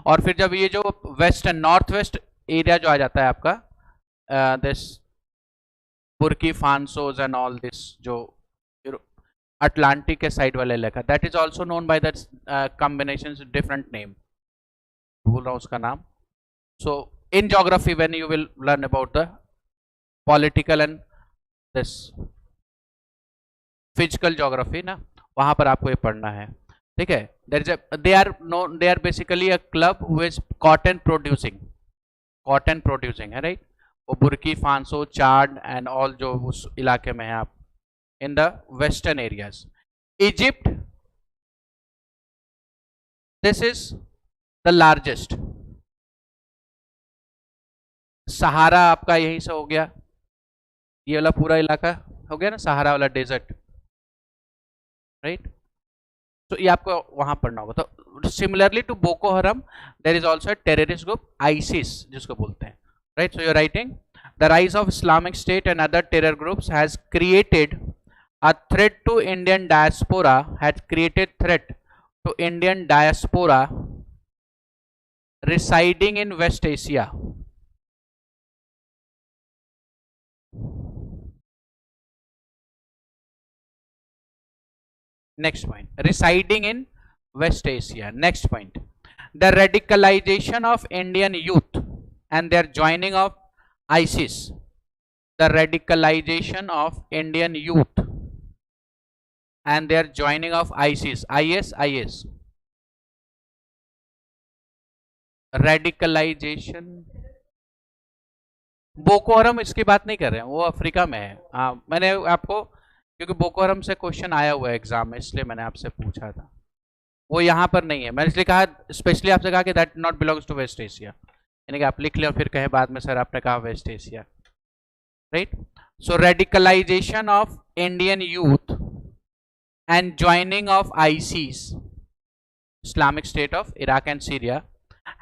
और फिर जब ये जो west and north west area जो आ जाता है आपका, this Burkina Faso and all this, जो अटलांटिक के साइड वाला इलाका, that is also known by that combination different name, भूल रहा हूँ उसका नाम. So in geography when you will learn about the political and this physical geography ना, वहां पर आपको ये पढ़ना है, ठीक है. they are basically a club who is cotton producing है, right. वो बुर्की फांसो, चाड एंड ऑल जो उस इलाके में है आप, in the western areas. Egypt, this is the largest. सहारा आपका यहीं से हो गया, ये वाला पूरा इलाका हो गया ना, सहारा वाला डेजर्ट, राइट. तो ये आपको वहां पढ़ना होगा. तो similarly to Boko Haram there is also a terrorist group ISIS जिसको बोलते हैं, right. So you are writing the rise of Islamic State and other terror groups has created a threat to Indian diaspora, has created threat to Indian diaspora residing in West Asia. Next point, residing in West Asia. Next point, the radicalization of Indian youth and their joining of ISIS. The radicalization of Indian youth and their joining of ISIS. IS. Radicalization. Boko हरम इसकी बात नहीं कर रहे हैं, वो Africa में है. मैंने आपको, क्योंकि बोको हरम से क्वेश्चन आया हुआ है एग्जाम में, इसलिए मैंने आपसे पूछा था. वो यहाँ पर नहीं है, मैंने इसलिए कहा, स्पेशली आपसे कहा कि that not belongs to West Asia, यानी कि आप लिख लें और फिर कहें बाद में सर आपने कहा West Asia, right. So radicalisation of Indian youth and joining of ISIS, Islamic State of Iraq and Syria,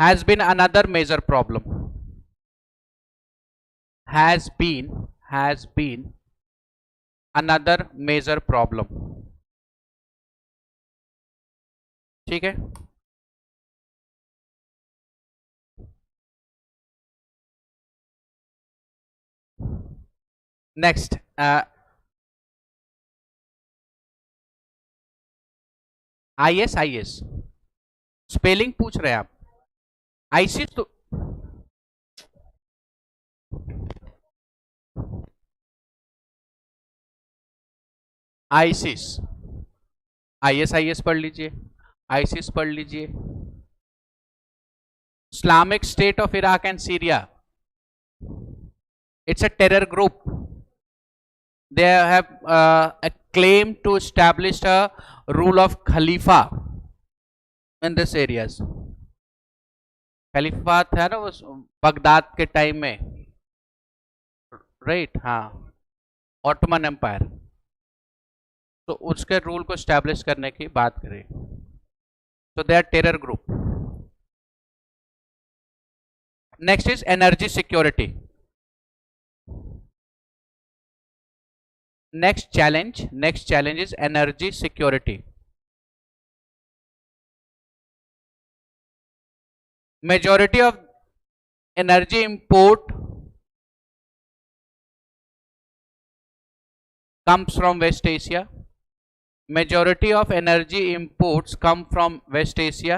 has been another major problem. Has been another major problem. ठीक है. नेक्स्ट, आईएस स्पेलिंग पूछ रहे हैं आप. ISIS तो ISIS, IS पढ़ लीजिए, ISIS पढ़ लीजिए. Islamic State of Iraq and Syria, it's a terror group. They have a claim to establish a rule of Khalifa in this areas. खलीफा था ना वो बगदाद के टाइम में, राइट. हाँ, ऑटोमन एम्पायर, तो उसके रूल को स्टैब्लिश करने की बात करें. तो they are terror group. Next is energy security. Next challenge is energy security. Majority of energy import comes from West Asia. Majority of energy imports come from West Asia,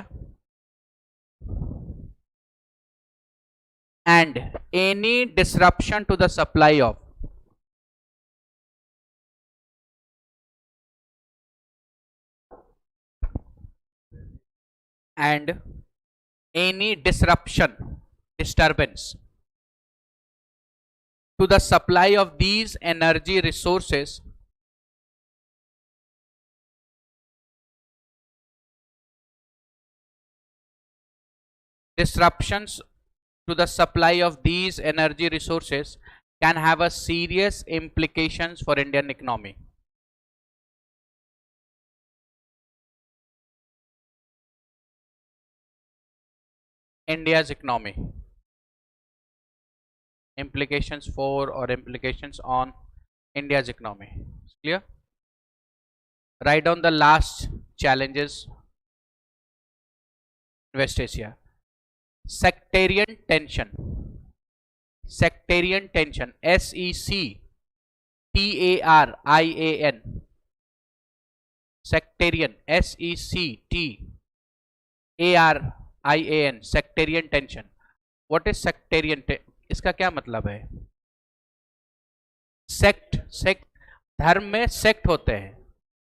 and any disruption to the supply of disturbance to the supply of these energy resources can have a serious implications for Indian economy. India's economy. Implications for or implications on India's economy. Clear? Write down the last challenges West Asia. Sectarian tension, sectarian tension, SECTARIAN, sectarian, SECTARIAN, sectarian tension. What is sectarian? इसका क्या मतलब है? Sect, sect धर्म में sect होते हैं,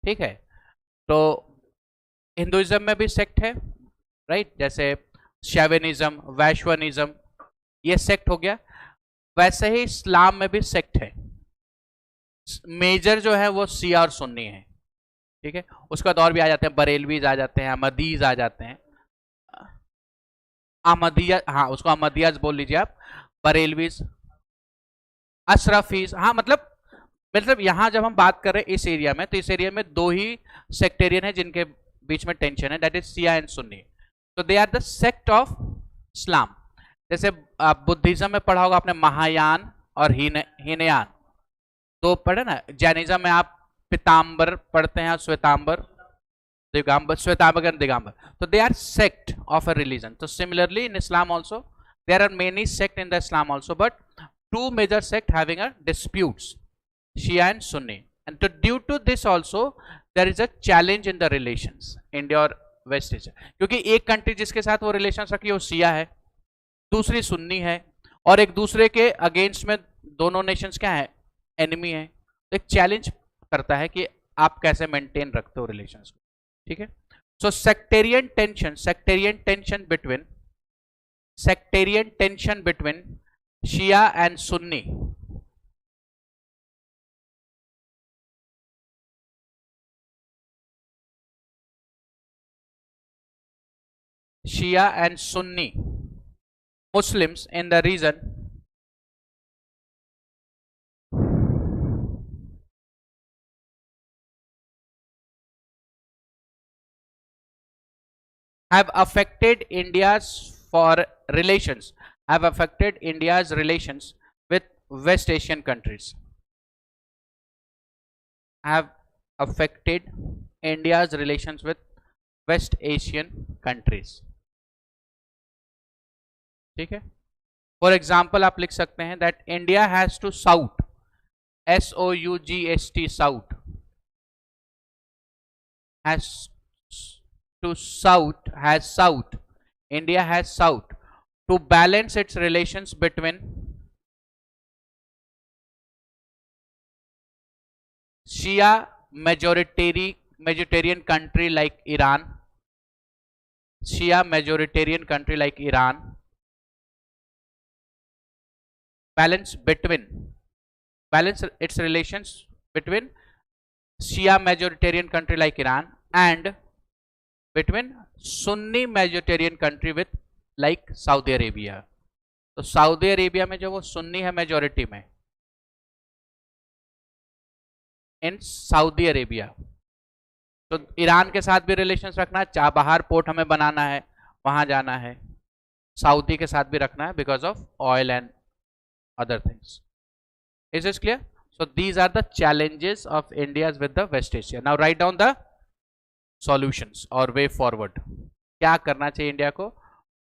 ठीक है। तो हिंदुइज्म में भी सेक्ट है, राइट, जैसे शैवनिज्म, वैश्वनिज्म, ये सेक्ट हो गया। वैसे ही इस्लाम में भी सेक्ट है। मेजर जो है वो शिया और सुन्नी है, ठीक है। उसके बाद और भी आ जाते हैं, बरेलवीज आ जाते हैं, अहमदीज आ जाते हैं, अहमदिया, हाँ उसको अहमदियाज बोल लीजिए आप, बरेलवीज, अशरफीज, हाँ मतलब यहां जब हम बात कर रहे हैं इस एरिया में, तो इस एरिया में दो ही सेक्टेरियन है जिनके बीच में टेंशन है, that is Shia and Sunni. तो they are the sect of Islam. जैसे बुद्धिज्म में पढ़ा होगा आपने महायान और हीनयान, तो पढ़े ना। जैनिज्म में आप पीताम्बर पढ़ते हैं, श्वेतांबर, दिगंबर, श्वेतांबर एंड दिगंबर, तो they are sect of a religion. तो similarly in Islam also there are many sect in the Islam also, but two major sect having a disputes, Shia and Sunni, and due to this also there is a challenge in the relations India और West Asia, क्योंकि एक country जिसके साथ वो relation रखी है वो शिया है, दूसरी सुन्नी है, और एक दूसरे के अगेंस्ट में दोनों नेशंस क्या है, एनिमी है। तो एक चैलेंज करता है कि आप कैसे मेंटेन रखते हो रिलेशंस को, ठीक है। So sectarian tension, sectarian tension between, sectarian tension between Shia and Sunni, Shia and Sunni Muslims in the region have affected India's for relations, have affected India's relations with West Asian countries, have affected India's relations with West Asian countries, ठीक है। For example आप लिख सकते हैं that India has to sought, SOUGST, sought, has to sought, has sought, India has sought to balance its relations between Shia majoritarian country like Iran, Shia majoritarian country like Iran, balance its relations between Shia majoritarian country like Iran and between Sunni majoritarian country with like Saudi Arabia। तो Saudi Arabia में जो वो सुन्नी है majority में, in Saudi Arabia, तो Iran के साथ भी रिलेशंस रखना है, चाहे बाहर पोर्ट हमें बनाना है वहां जाना है, सऊदी के साथ भी रखना है because of oil and other things. Is it clear? So these are the challenges of India with the West Asia. Now write down the solutions और वे फॉरवर्ड। क्या करना चाहिए इंडिया को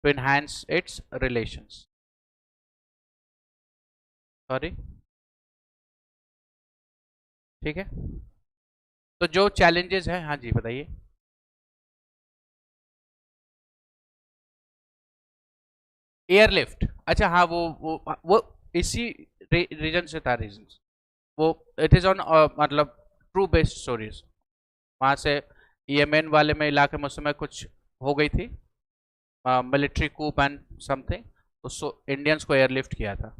to enhance its relations? Sorry, ठीक है। तो जो challenges हैं, हाँ जी बताइए। एयरलिफ्ट, अच्छा हाँ, वो इसी रीजन से था, रीजन वो इट इज ऑन मतलब ट्रू बेस्ड स्टोरीज। वहां से यमन वाले में इलाके में उस समय कुछ हो गई थी, मिलिट्री कूप एंड समथिंग, तो इंडियंस को एयरलिफ्ट किया था।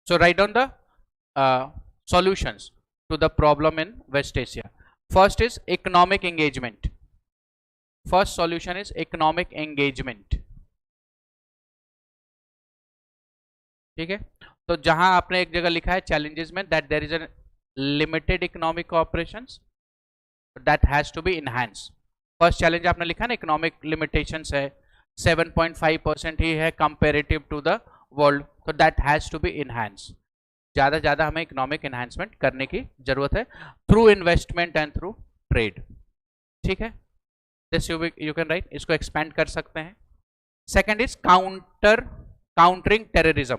So write down the solutions to the problem in West Asia. First is economic engagement. First solution is economic engagement. ठीक है, तो जहां आपने एक जगह लिखा है challenges में that there is a limited economic cooperations that has to be enhanced. First challenge आपने लिखा ना, economic limitations है, 7.5% ही है comparative to the world, so that has to be enhanced. ज़्यादा ज़्यादा हमें इकोनॉमिक एनहांसमेंट करने की जरूरत है through investment and through trade. ठीक है, दिस यू कैन राइट, इसको एक्सपेंड कर सकते हैं। Second is countering terrorism.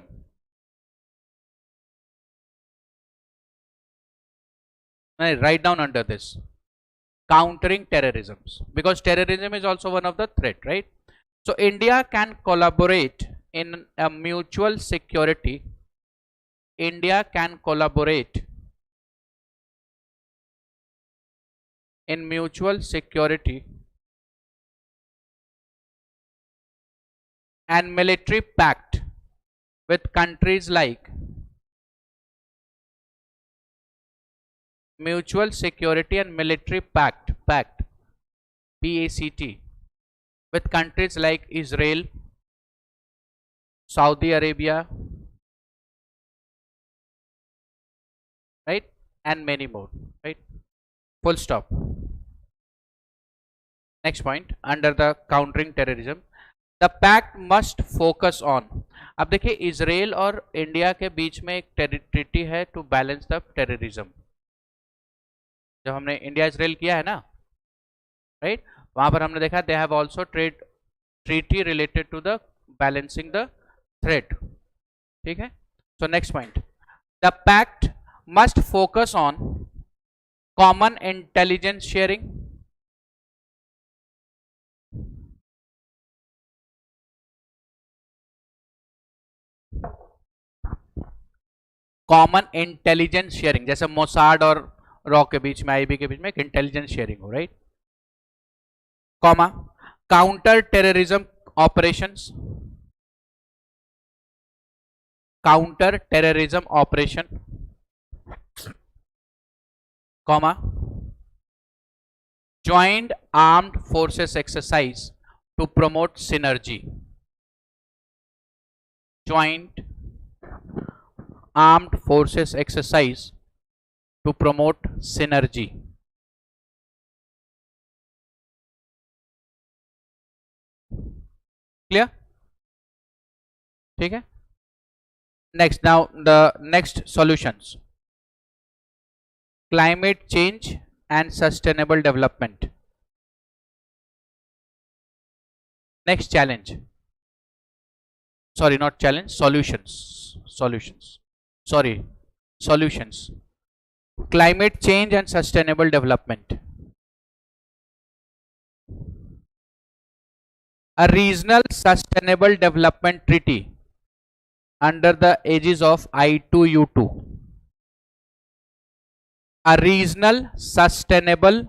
Write down under this countering terrorism, because terrorism is also one of the threat, right? So India can collaborate in a mutual security. India can collaborate in mutual security and military pact with countries like mutual security and military pact PACT with countries like Israel, Saudi Arabia, right, and many more, right? Full stop. Next point, under the countering terrorism, the pact must focus on. अब देखिए Israel और India के बीच में एक treaty है to balance the terrorism. जब हमने इंडिया इजराइल किया है ना, राइट, वहां पर हमने देखा they have also trade treaty related to the balancing the threat. ठीक है, so next point, the pact must focus on common intelligence sharing, common intelligence sharing, जैसे मोसाड और रॉ के बीच में, आईबी के बीच में एक इंटेलिजेंस शेयरिंग हो, right, comma counter terrorism operations, counter terrorism operation, comma joint armed forces exercise to promote synergy, joint armed forces exercise to promote synergy. Clear? ठीक है, next, now the next solutions, climate change and sustainable development. Next challenge, sorry, not challenge, solutions, climate change and sustainable development. A regional sustainable development treaty under the aegis of I2U2. A regional sustainable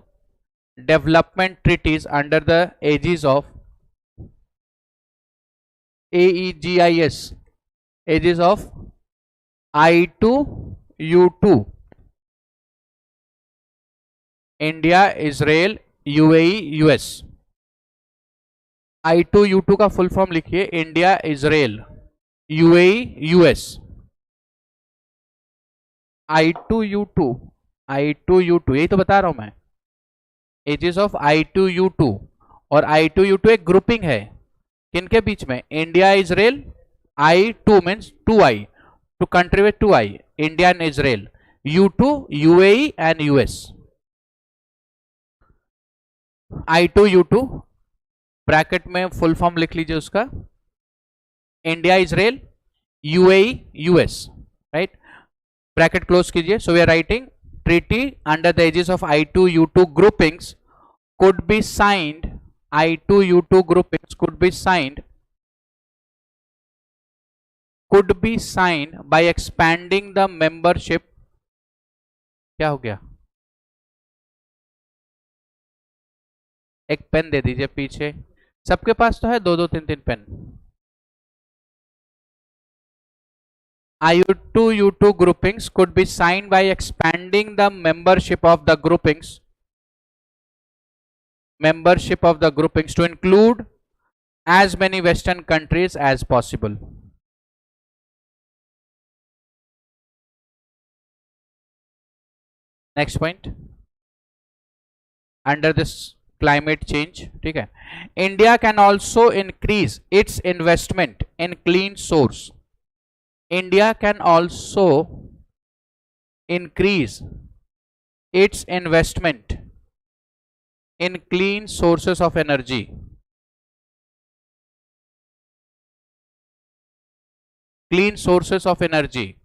development treaties under the aegis of AEGIS, aegis of I2U2, India, Israel, UAE, US. I2U2 का full form लिखिए, India, Israel, UAE, US. I2U2 यही तो बता रहा हूं मैं, edges of I2U2, और I2U2 एक ग्रुपिंग है किनके बीच में, India, Israel, I2 means 2I, two country with 2I, India and Israel, U2 UAE and US. I2U2 bracket में फुल फॉर्म लिख लीजिए उसका, India, Israel, UAE, US, right, bracket close कीजिए। So we are writing treaty under the aegis of I2U2 groupings could be signed, I2U2 groupings could be signed by expanding the membership, क्या हो गया, एक pen दे दीजिए पीछे, सबके पास तो है 2-2 3-3 pen. I2U2 groupings could be signed by expanding the membership of the groupings to include as many Western countries as possible. Next point, under this climate change, ठीक है, India can also increase its investment in clean source. India can also increase its investment in clean sources of energy. Clean sources of energy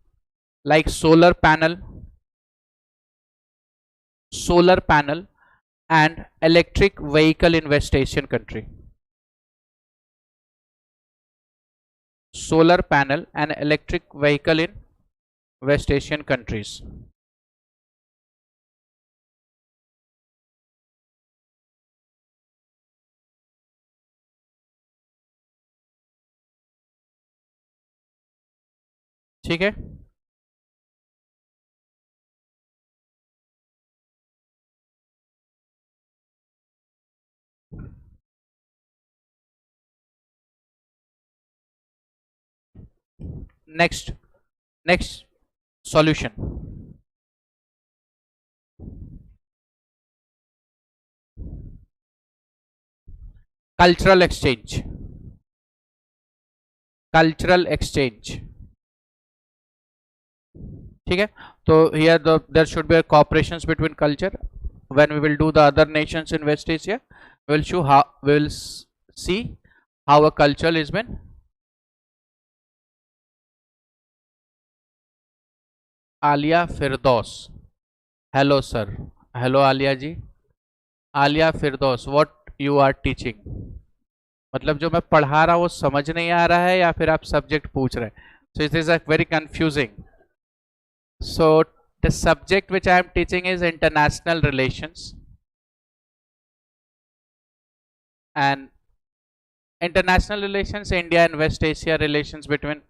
like solar panel and electric vehicle infestation country. Solar panel and electric vehicle in West Asian countries. ठीक है, next solution. Cultural exchange. ठीक है, तो here there should be a cooperations between culture. When we will do the other nations in West Asia, we will see how a culture is been. Alia Firdous, hello sir, hello Alia ji. Alia Firdous, what you are teaching? मतलब जो मैं पढ़ा रहा हूँ वो समझ नहीं आ रहा है या फिर आप सब्जेक्ट पूछ रहे हैं? So it is a very confusing. So the subject which I am teaching is international relations, and international relations, India and West Asia, relations between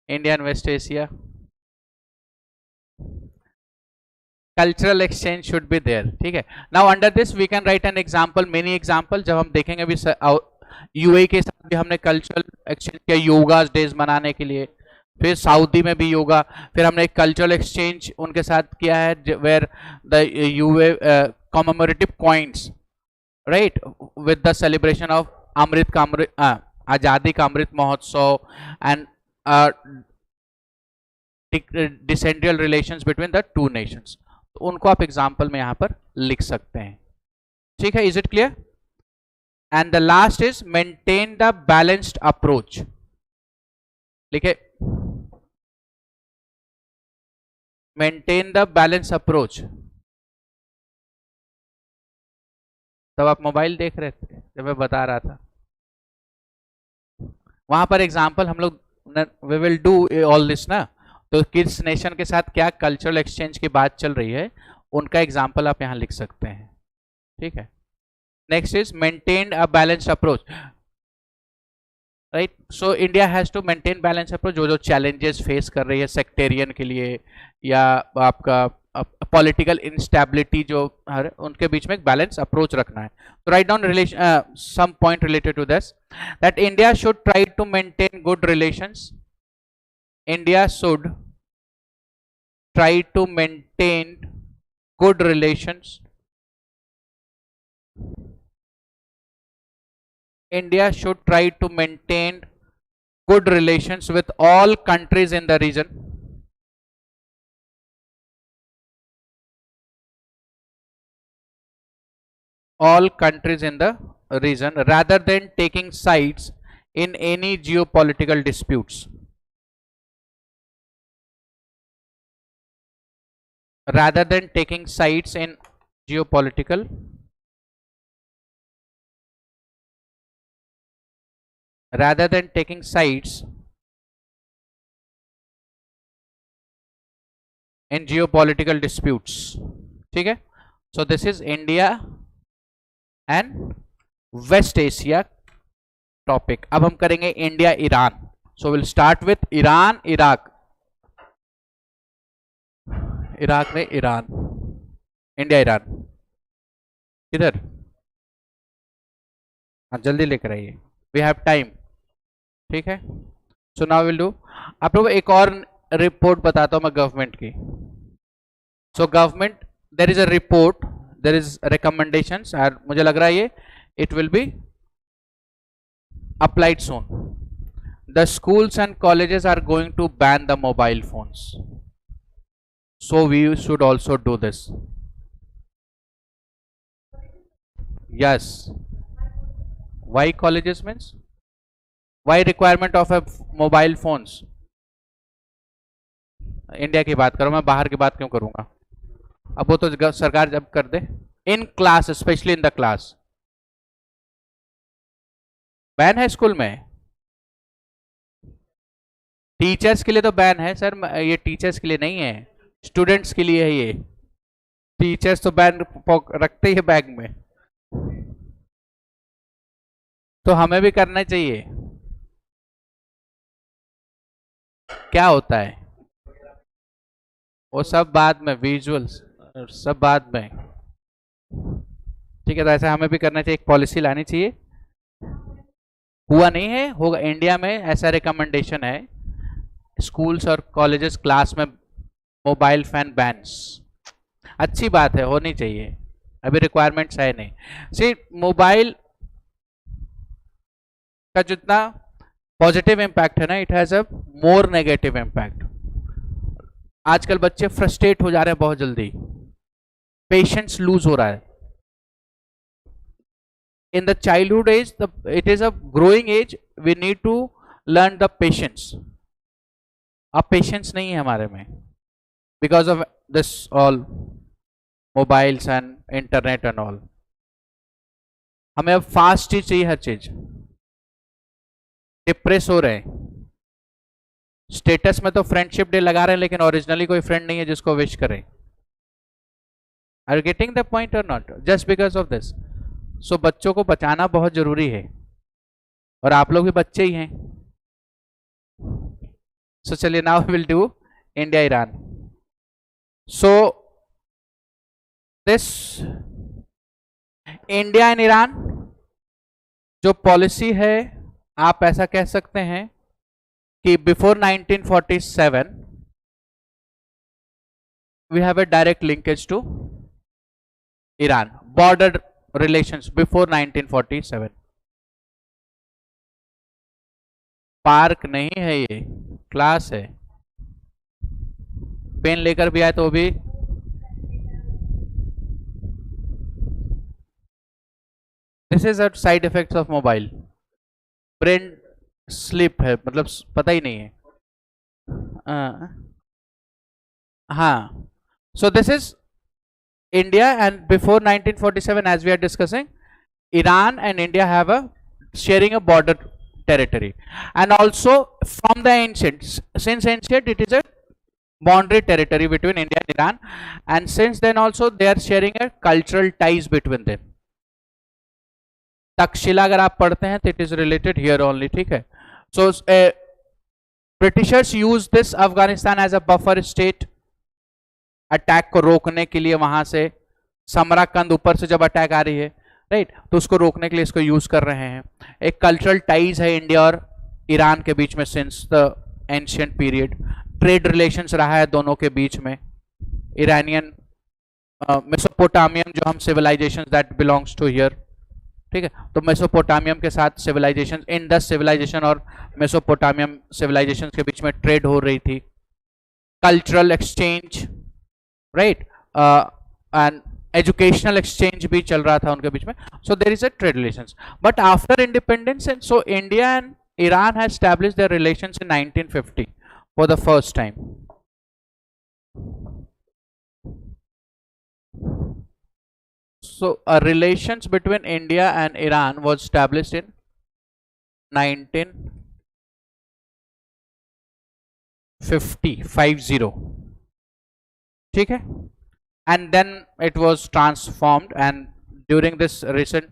India and West Asia. Cultural exchange should be there. ठीक है, now under this we can write an example, many example. जब हम देखेंगे अभी UAE के साथ भी हमने कल्चरल एक्सचेंज किया योगा डेज मनाने के लिए, फिर सऊदी में भी योगा, फिर हमने एक कल्चरल एक्सचेंज उनके साथ किया है where the UAE commemorative coins, right, with the celebration of Azadi Ka Amrit Mahotsav and डिसेंड्रियल relations between the two nations. तो उनको आप एग्जाम्पल में यहां पर लिख सकते हैं. ठीक है, is it clear? And the last is maintain the balanced approach. लिखे, मेंटेन द बैलेंस अप्रोच. तब आप मोबाइल देख रहे थे जब मैं बता रहा था, वहां पर एग्जाम्पल हम लोग we will do all this ना. तो किस नेशन के साथ क्या कल्चरल एक्सचेंज की बात चल रही है उनका एग्जाम्पल आप यहां लिख सकते हैं. ठीक है, next is maintain a balanced approach, right. So India has to maintain balance approach. जो चैलेंजेस फेस कर रही है सेक्टेरियन के लिए या आपका पॉलिटिकल इंस्टेबिलिटी जो है उनके बीच में एक बैलेंस अप्रोच रखना है. तो right down relation some point related to this, that India should try to maintain good relations. India should try to maintain good relations. India should try to maintain good relations with all countries in the region. All countries in the region, rather than taking sides in any geopolitical disputes. Rather than taking sides in geopolitical disputes. ठीक है, so this is India and West Asia topic. अब हम करेंगे India Iran. So we'll start with Iran, Iraq. Iraq में Iran, India Iran किधर? हाँ जल्दी लेकर आइए, वी हैव टाइम. ठीक है, सो नाउ विल डू. आप लोग एक और रिपोर्ट बताता हूं मैं गवर्नमेंट की. So government, there is a report, there is recommendations, और मुझे लग रहा है ये it will be applied soon. The schools and colleges are going to ban the mobile phones. so we should also do this. Yes. Why colleges means? Why requirement of a mobile phones? India की बात करो, मैं बाहर की बात क्यों करूंगा? अब वो तो सरकार जब कर दे. In class, specially in the class. Ban है स्कूल में. टीचर्स के लिए तो बैन है सर, ये टीचर्स के लिए नहीं है, स्टूडेंट्स के लिए है ये. टीचर्स तो बैन रखते ही है बैग में, तो हमें भी करना चाहिए. क्या होता है वो सब बाद में, विजुअल्स सब बाद में. ठीक है, तो ऐसा हमें भी करना चाहिए, एक पॉलिसी लानी चाहिए. हुआ नहीं है, होगा. इंडिया में ऐसा रिकमेंडेशन है, स्कूल्स और कॉलेजेस क्लास में मोबाइल फैन बैन्स. अच्छी बात है, होनी चाहिए. अभी रिक्वायरमेंट्स है नहीं. सी, मोबाइल का जितना पॉजिटिव इम्पैक्ट है ना, it has a more negative impact. आजकल बच्चे फ्रस्ट्रेट हो जा रहे हैं बहुत जल्दी, पेशेंस लूज हो रहा है. in the childhood age, it is a growing age, we need to learn the patience. अब पेशेंस नहीं है हमारे में, because of this all mobiles and internet and all. हमें अब फास्ट चीज चाहिए, हर चीज. डिप्रेस हो रहे हैं. स्टेटस में तो फ्रेंडशिप डे लगा रहे हैं, लेकिन ओरिजिनली कोई फ्रेंड नहीं है जिसको विश करें. Are you getting the point और not? Just because of this. So बच्चों को बचाना बहुत जरूरी है, और आप लोग भी बच्चे ही हैं. सो चलिए, now will do India Iran. So this India and Iran जो पॉलिसी है, आप ऐसा कह सकते हैं कि before 1947 we have a direct linkage to Iran. Border relations before 1947. पार्क नहीं है, ये क्लास है. पेन लेकर भी आए तो भी this is a side effects of mobile. Brain slip है, मतलब पता ही नहीं है. हाँ. सो this is India, and before 1947, as we are discussing, Iran and India have sharing a border territory, and also from the ancient, since ancient it is a boundary territory between India and Iran, and since then also they are sharing a cultural ties between them. Takshashila अगर आप पढ़ते हैं तो it is related here only. ठीक है. So Britishers use this Afghanistan as a buffer state. Attack को रोकने के लिए, वहां से समराकंद ऊपर से जब अटैक आ रही है, राइट, तो उसको रोकने के लिए इसको यूज कर रहे हैं. एक कल्चरल टाइज है इंडिया और ईरान के बीच में since the ancient period. Trade relations रहा है दोनों के बीच में. ईरानियन, मेसोपोटामियम जो हम civilisation that belongs to here. ठीक है, तो मेसोपोटामियम के साथ सिविलाइजेशन, इंडस सिविलाइजेशन और मेसोपोटामियम सिविलाइजेशन के बीच में ट्रेड हो रही थी. Cultural exchange, right, and educational exchange भी चल रहा था उनके बीच में. So there is a trade relations. But after independence, and so India and Iran has established their relations in 1950 for the first time. So relations between India and Iran was established in 1950. ठीक है, and then it was transformed, and during this recent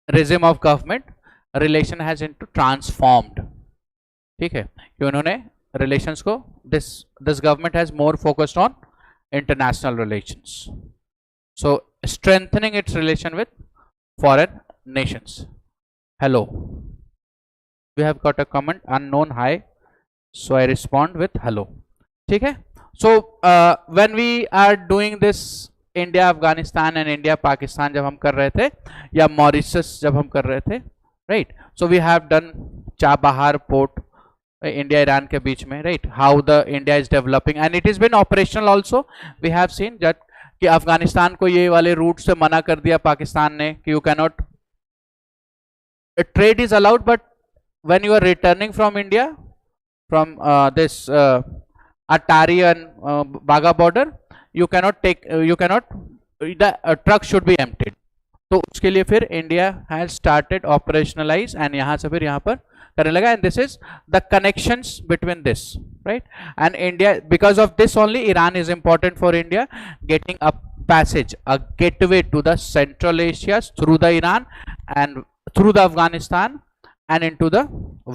regime of government, relation has into transformed. ठीक है, कि उन्होंने relations को, this government has more focused on international relations, so strengthening its relation with foreign nations. Hello, we have got a comment, unknown, hi, so I respond with hello. ठीक है. So when we are doing this India Afghanistan and India Pakistan जब हम कर रहे थे, या Mauritius जब हम कर रहे थे, right, so we have done Chabahar port, India Iran के बीच में, right, how the India is developing and it is been operational also. We have seen that कि अफगानिस्तान को ये वाले रूट से मना कर दिया पाकिस्तान ने कि you can not, trade is allowed, but when you are returning from India from this Atari and Baga border, you cannot the truck should be emptied. तो उसके लिए फिर India has started operationalise and यहाँ से फिर यहाँ पर करने लगा. And this is the connections between this, right, and India, because of this only Iran is important for India, getting a passage, a gateway to the Central Asia through the Iran and through the Afghanistan and into the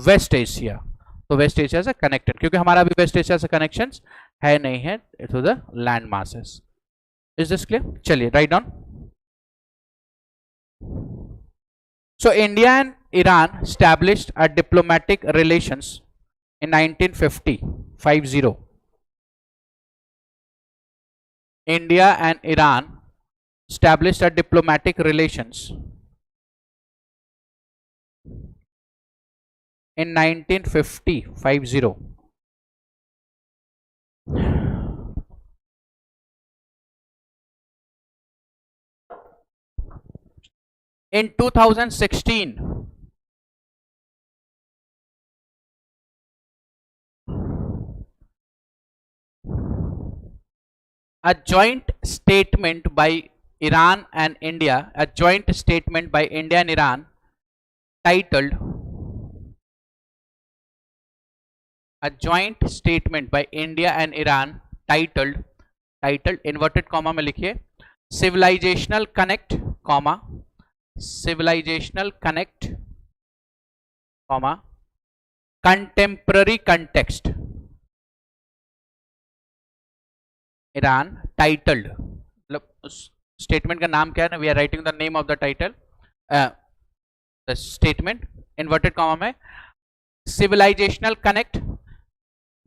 West Asia. तो West Asia से connected, क्योंकि हमारा अभी waste Asia से connections है नहीं है through the land masses. Is this clear? चलिए write down. So India and Iran established a diplomatic relations in 1950. India and Iran established a diplomatic relations in 1950. In 2016, a joint statement by Iran and India, a joint statement by India and Iran titled, a joint statement by India and Iran titled inverted comma में लिखिए, civilizational connect, comma, civilizational connect, comma, contemporary context, Iran titled, statement का नाम क्या है ना, we are writing the name of the title, the statement inverted comma में, civilizational connect,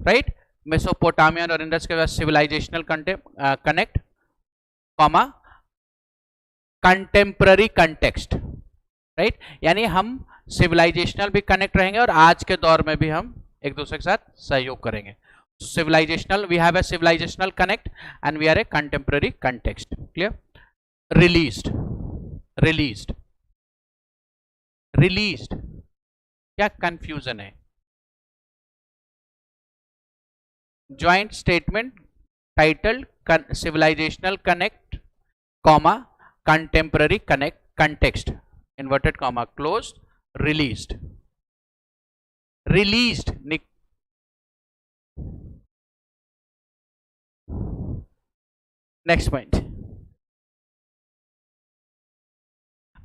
right, Mesopotamia और Indus के बाद civilizational connect, comma, contemporary context, right, यानी हम सिविलाइजेशनल भी कनेक्ट रहेंगे और आज के दौर में भी हम एक दूसरे के साथ सहयोग करेंगे. Civilisational, we have a civilisational connect and we are a contemporary context. Clear? Released क्या कंफ्यूजन है? Joint statement title civilisational connect, comma, contemporary context, inverted comma, closed, released. Next point,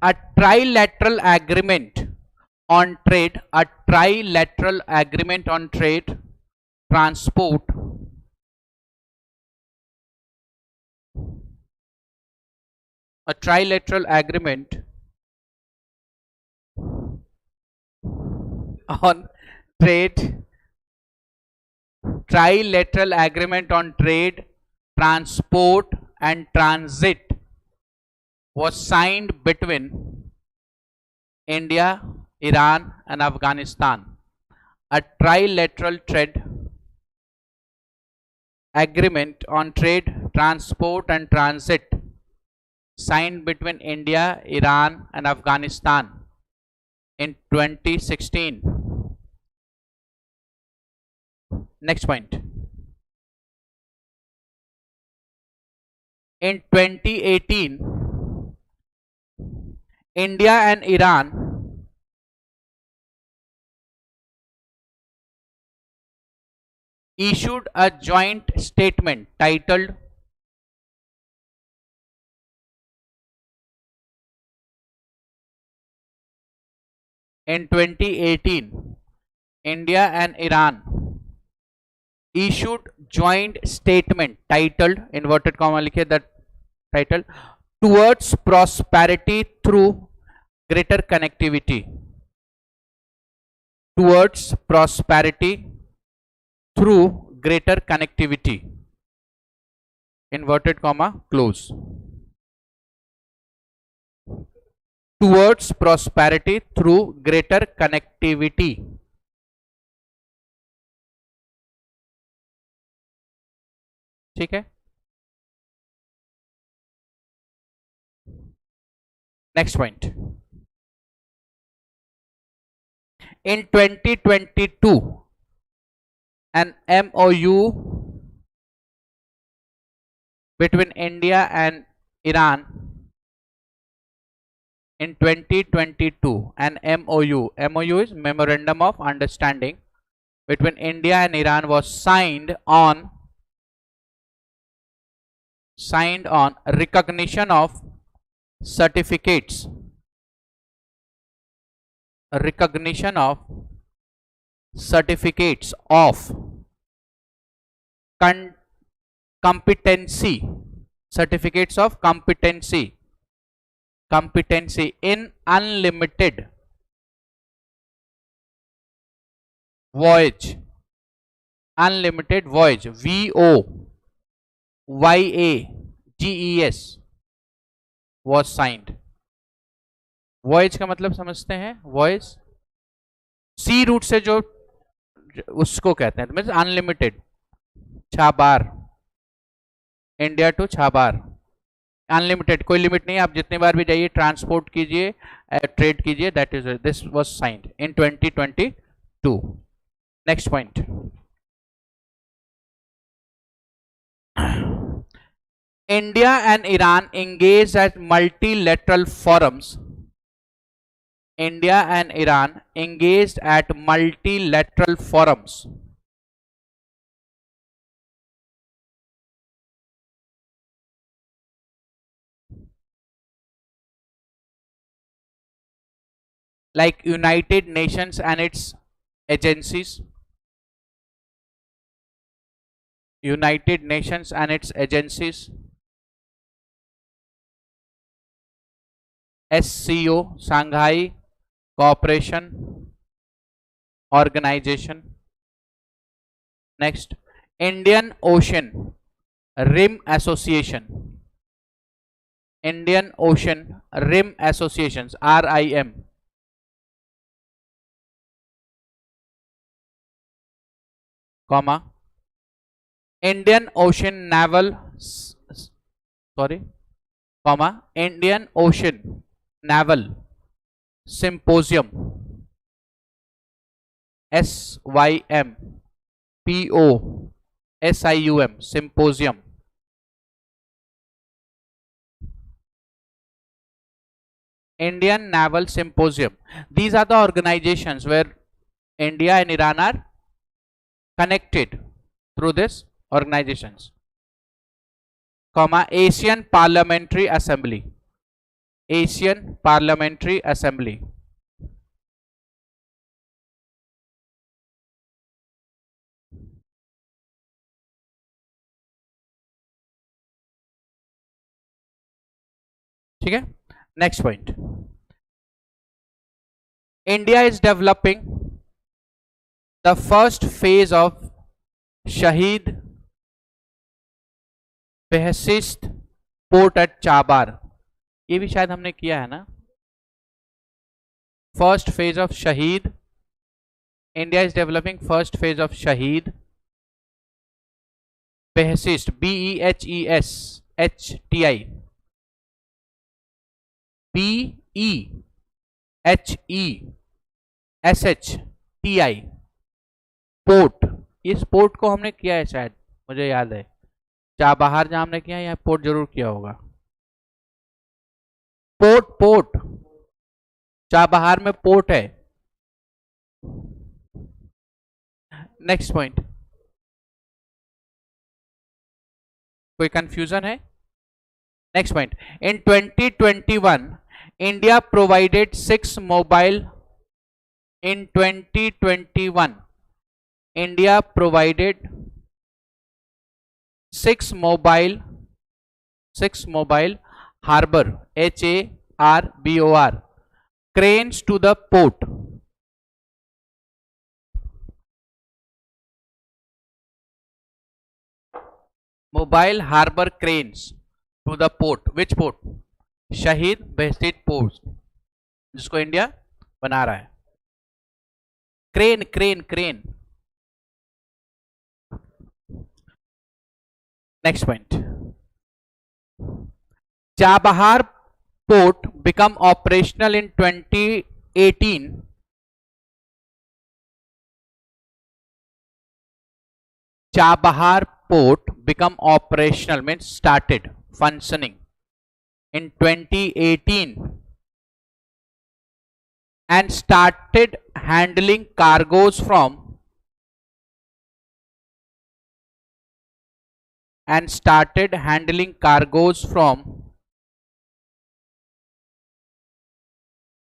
a trilateral agreement on trade, transport, a trilateral agreement on trade, transport and transit was signed between India, Iran and Afghanistan. A trilateral trade agreement on trade, transport and transit signed between India, Iran and Afghanistan in 2016. Next point. In 2018, India and Iran issued a joint statement titled in 2018, India and Iran issued joint statement titled, inverted comma लिखिए, that title, towards prosperity through greater connectivity. Towards prosperity through greater connectivity. Inverted comma, close. Towards prosperity through greater connectivity. ठीक है, next point. In 2022, an MOU between India and Iran. In 2022, an MOU is Memorandum of Understanding between India and Iran was signed on recognition of certificates of competency in unlimited voyage VOYAGES was signed। Voyage का मतलब समझते हैं, voyage सी root से जो उसको कहते हैं, means unlimited, Chabahar, India to Chabahar, unlimited, कोई लिमिट नहीं है, आप जितने बार भी जाइए ट्रांसपोर्ट कीजिए, ट्रेड कीजिए, that is this was signed in 2022। Next point. India and Iran engaged at multilateral forums India and Iran engaged at multilateral forums like United Nations and its agencies, SCO, Shanghai Cooperation Organization। Next, Indian Ocean Rim Associations, RIM, comma, Indian Ocean Naval Symposium, SYMPOSIUM, Symposium। Indian Naval Symposium, these are the organizations where India and Iran are connected through this organizations, comma, Asian Parliamentary Assembly, ठीक है। Next point, India is developing the first phase of शहीद बेहसिस्त port eight Chabahar. ये भी शायद हमने किया है ना, फर्स्ट फेज ऑफ शहीद, India is developing first phase of शहीद बेहसिस्त, BEHESHTI, BEHESHTI पोर्ट। इस पोर्ट को हमने किया है शायद, मुझे याद है, चाबहार जहां हमने किया है, यहाँ पोर्ट जरूर किया होगा। पोर्ट चाबहार में पोर्ट है। नेक्स्ट पॉइंट, कोई कंफ्यूजन है? Next point, in 2021 India provided 6 mobile, in 2021 India provided 6 mobile harbor, HARBOR cranes to the port. Mobile harbor cranes to the port. Which port? शहीद बेहसीत port, जिसको India बना रहा है। Crane. Next point. Chabahar port become operational in 2018. Chabahar port become operational means started functioning in 2018 and started handling cargoes from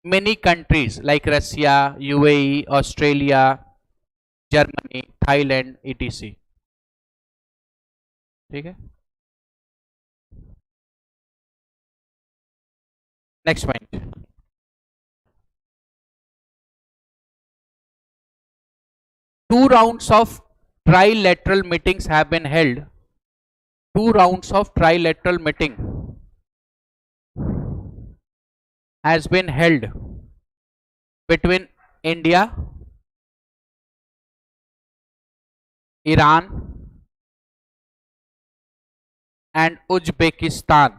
many countries like Russia, UAE, Australia, Germany, Thailand, etc. ठीक है. Next point. Two rounds of trilateral meetings have been held. Two rounds of trilateral meeting has been held between India, Iran and Uzbekistan.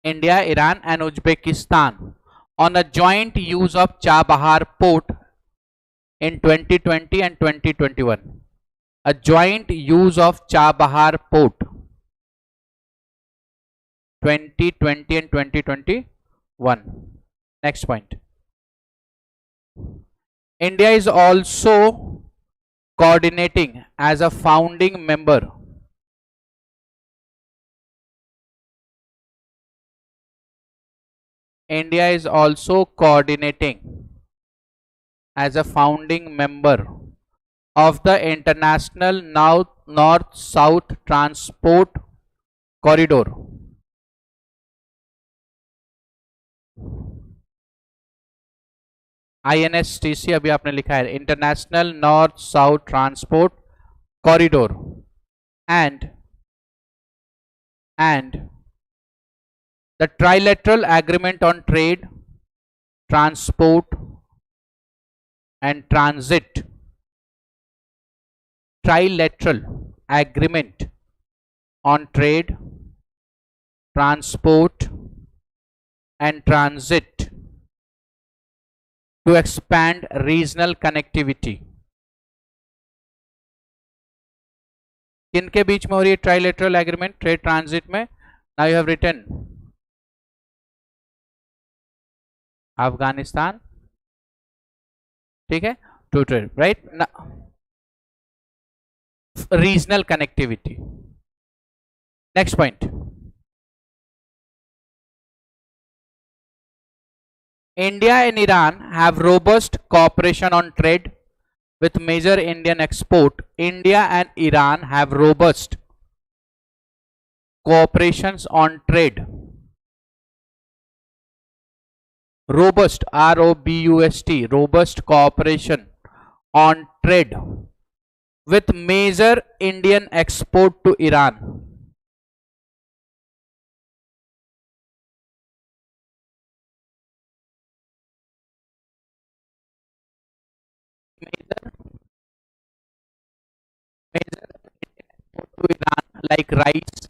India, Iran and Uzbekistan on a joint use of Chabahar port in 2020 and 2021. A joint use of Chabahar port 2020 and 2021. Next point. India is also coordinating as a founding member India is also coordinating as a founding member of the International North-South Transport Corridor. INSTC अभी आपने लिखा है international north south transport corridor and the trilateral agreement on trade, transport and transit. Trilateral agreement on trade, transport and transit to expand regional connectivity. किनके बीच में हो रही है ट्राइलेटरल एग्रीमेंट ट्रेड ट्रांजिट में? Now you have written Afghanistan, ठीक है, to trade, right. Regional connectivity. Next point. India and Iran have robust cooperation on trade with major Indian export. India and Iran have robust cooperations on trade. Robust, R-O-B-U-S-T, robust cooperation on trade with major Indian export to Iran. Major export to Iran like rice,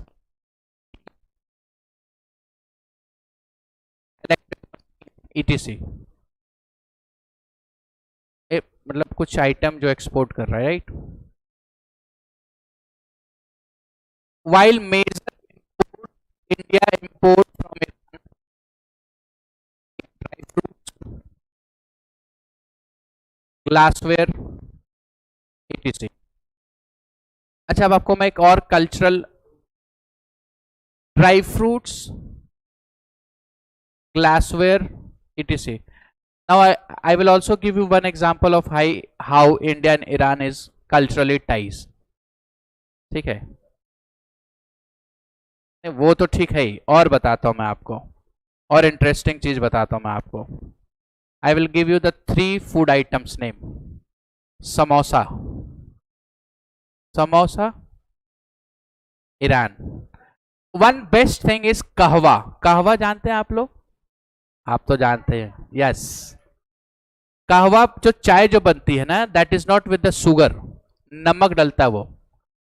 etc. मतलब कुछ item जो export कर रहा है, right. While major import, India import from Iran dry fruits, glassware, etc. अच्छा, अब आपको मैं एक और cultural, dry fruits, glassware, etc. Now I will also give you one example of how India and Iran is culturally ties. ठीक है, वो तो ठीक है ही, और बताता हूं मैं आपको, और इंटरेस्टिंग चीज बताता हूं मैं आपको. I will give you the 3 food items name. Samosa, samosa, Iran. One best thing is कहवा. कहवा जानते हैं आप लोग? आप तो जानते हैं, यस. कहवा जो चाय जो बनती है ना, that is not with the sugar, नमक डलता है वो,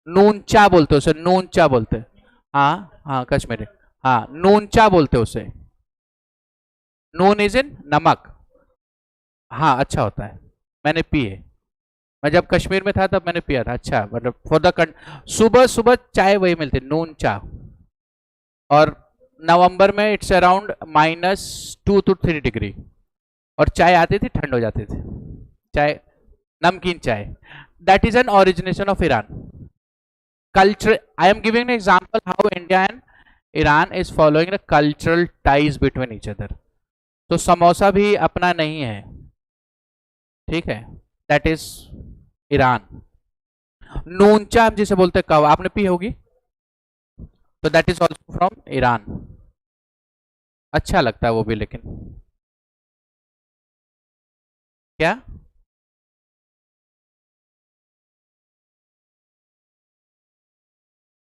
नून चा बोलते हैं उसे, नून चा बोलते हैं। हाँ हाँ कश्मीरी, हाँ नून चा बोलते हैं उसे, नून इज इन नमक। हाँ अच्छा होता है, मैंने पी है, मैं जब कश्मीर में था तब मैंने पिया था। अच्छा, मतलब फॉर द सुबह सुबह चाय वही मिलती, नून चा। और नवंबर में इट्स अराउंड -2 to 3 डिग्री, और चाय आती थी ठंड हो जाती थी, चाय नमकीन चाय। That is an origination of Iran culture. I am giving an example how India and Iran is following the cultural ties between each other. तो समोसा भी अपना नहीं है, ठीक है, दैट इज ईरान। नून चा हम जिसे बोलते हैं, कब आपने पी होगी, तो that is also from Iran. अच्छा लगता है वो भी, लेकिन क्या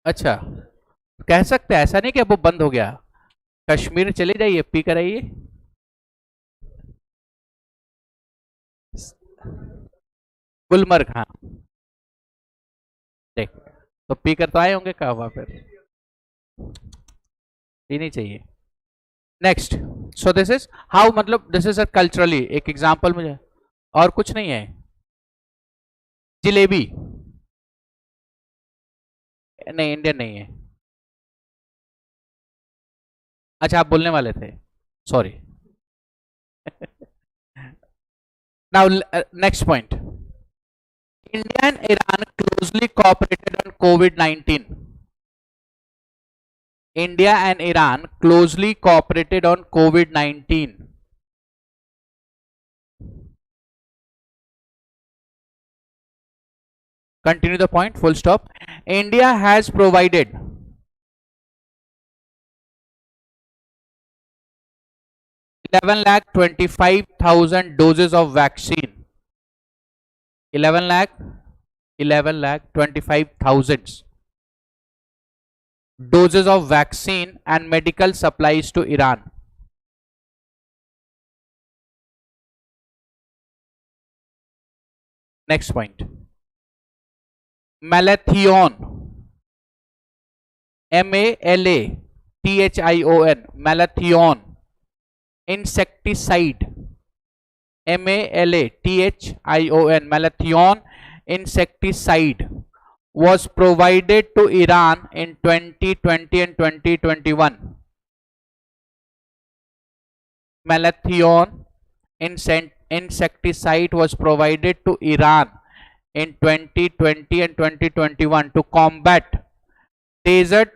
अच्छा कह सकते हैं, ऐसा नहीं कि अब वो बंद हो गया। कश्मीर चले जाइए, पी कर आइए। गुलमर्ग, हाँ देख, तो पी कर तो आए होंगे कहवा, फिर पीनी चाहिए। Next, so this is how, मतलब दिस इज अ कल्चरली एक एग्जांपल मुझे, और कुछ नहीं है। जिलेबी नहीं, इंडियन नहीं है। अच्छा आप बोलने वाले थे, sorry. Now next point, India and Iran closely cooperated on COVID-19। India and Iran closely cooperated on COVID-19. Continue the point, full stop. India has provided 11,25,000 doses of vaccine. 11,25,000 doses of vaccine and medical supplies to Iran. Next point, malathion, MALATHION, malathion insecticide, MALATHION, malathion insecticide was provided to Iran in 2020 and 2021. Malathion insecticide was provided to Iran in 2020 and 2021 to combat desert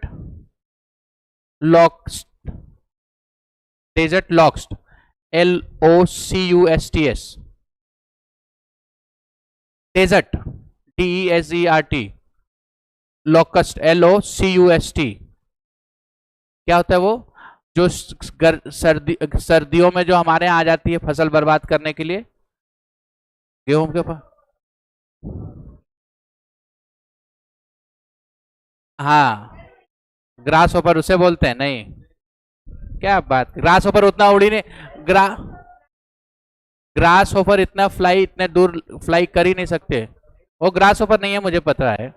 locust, LOCUSTS, desert, DESERT, locust, LOCUST। क्या होता है वो, जो सर्दियों में जो हमारे यहाँ आ जाती है फसल बर्बाद करने के लिए, गेहूं के पास, हाँ ग्रास होपर उसे बोलते हैं। नहीं, क्या बात, ग्रास होपर उतना उड़ी नहीं, ग्रास होपर इतना फ्लाई, इतने दूर फ्लाई कर ही नहीं सकते, वो ग्रास होपर नहीं है, मुझे पता है।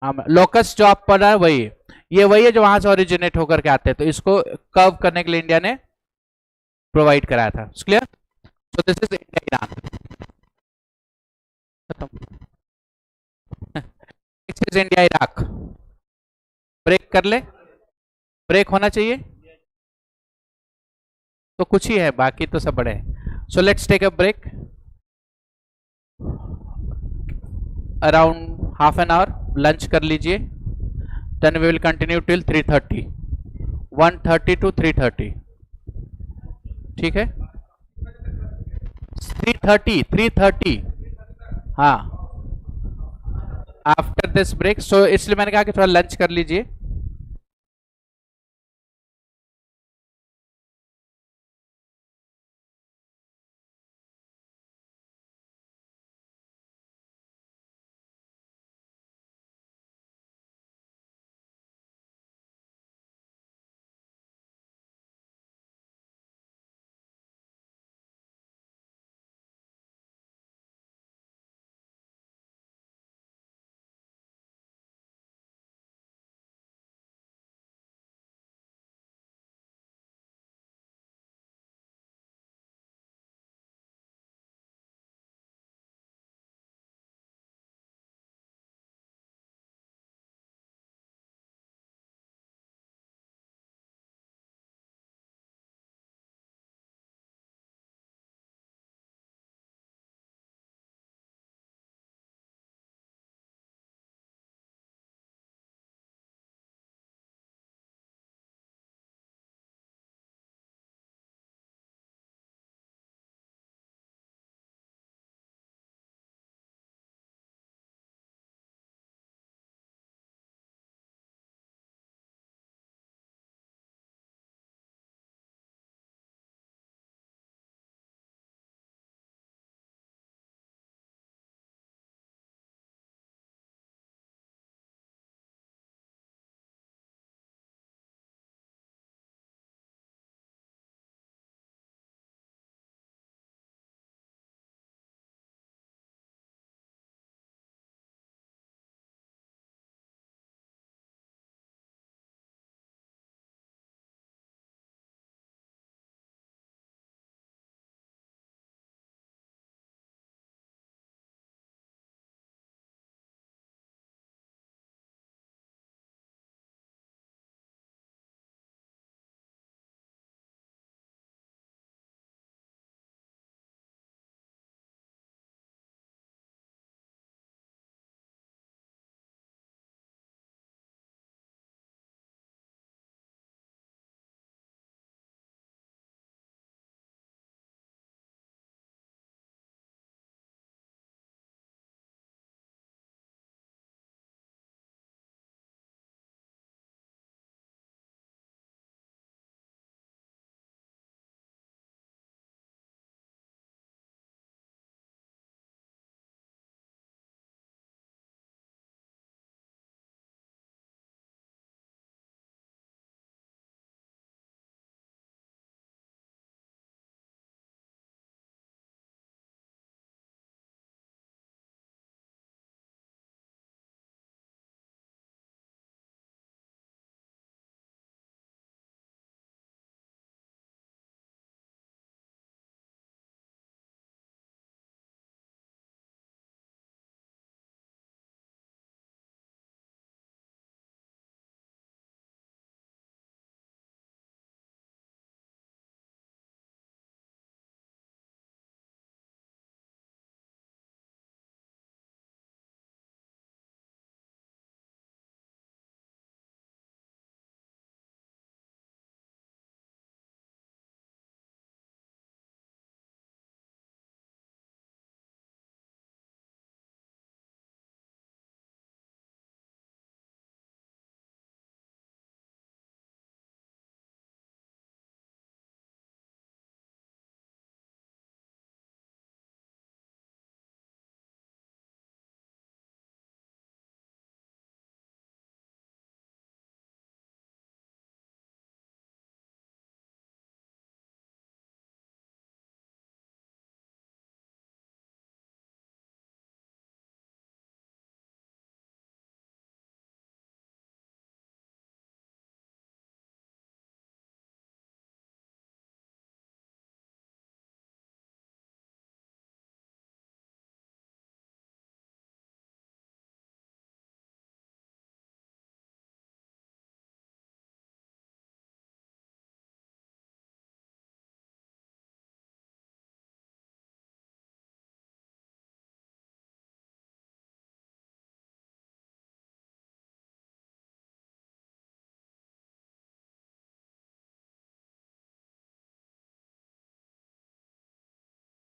हाँ, लोकस्ट जो आप पढ़ा है वही, ये वही है जो वहां से ओरिजिनेट होकर के आते हैं, तो इसको कर्व करने के लिए इंडिया ने प्रोवाइड कराया था। Clear? So this is India Iran. This is India Iraq. Break कर ले, ब्रेक होना चाहिए, तो कुछ ही है, बाकी तो सब बड़े हैं। So let's take a break around half an hour, lunch कर लीजिए, then we will continue till 3:30, 1:30 to 3:30, ठीक है? 3:30, हाँ आफ्टर दिस ब्रेक। सो इसलिए मैंने कहा कि थोड़ा लंच कर लीजिए।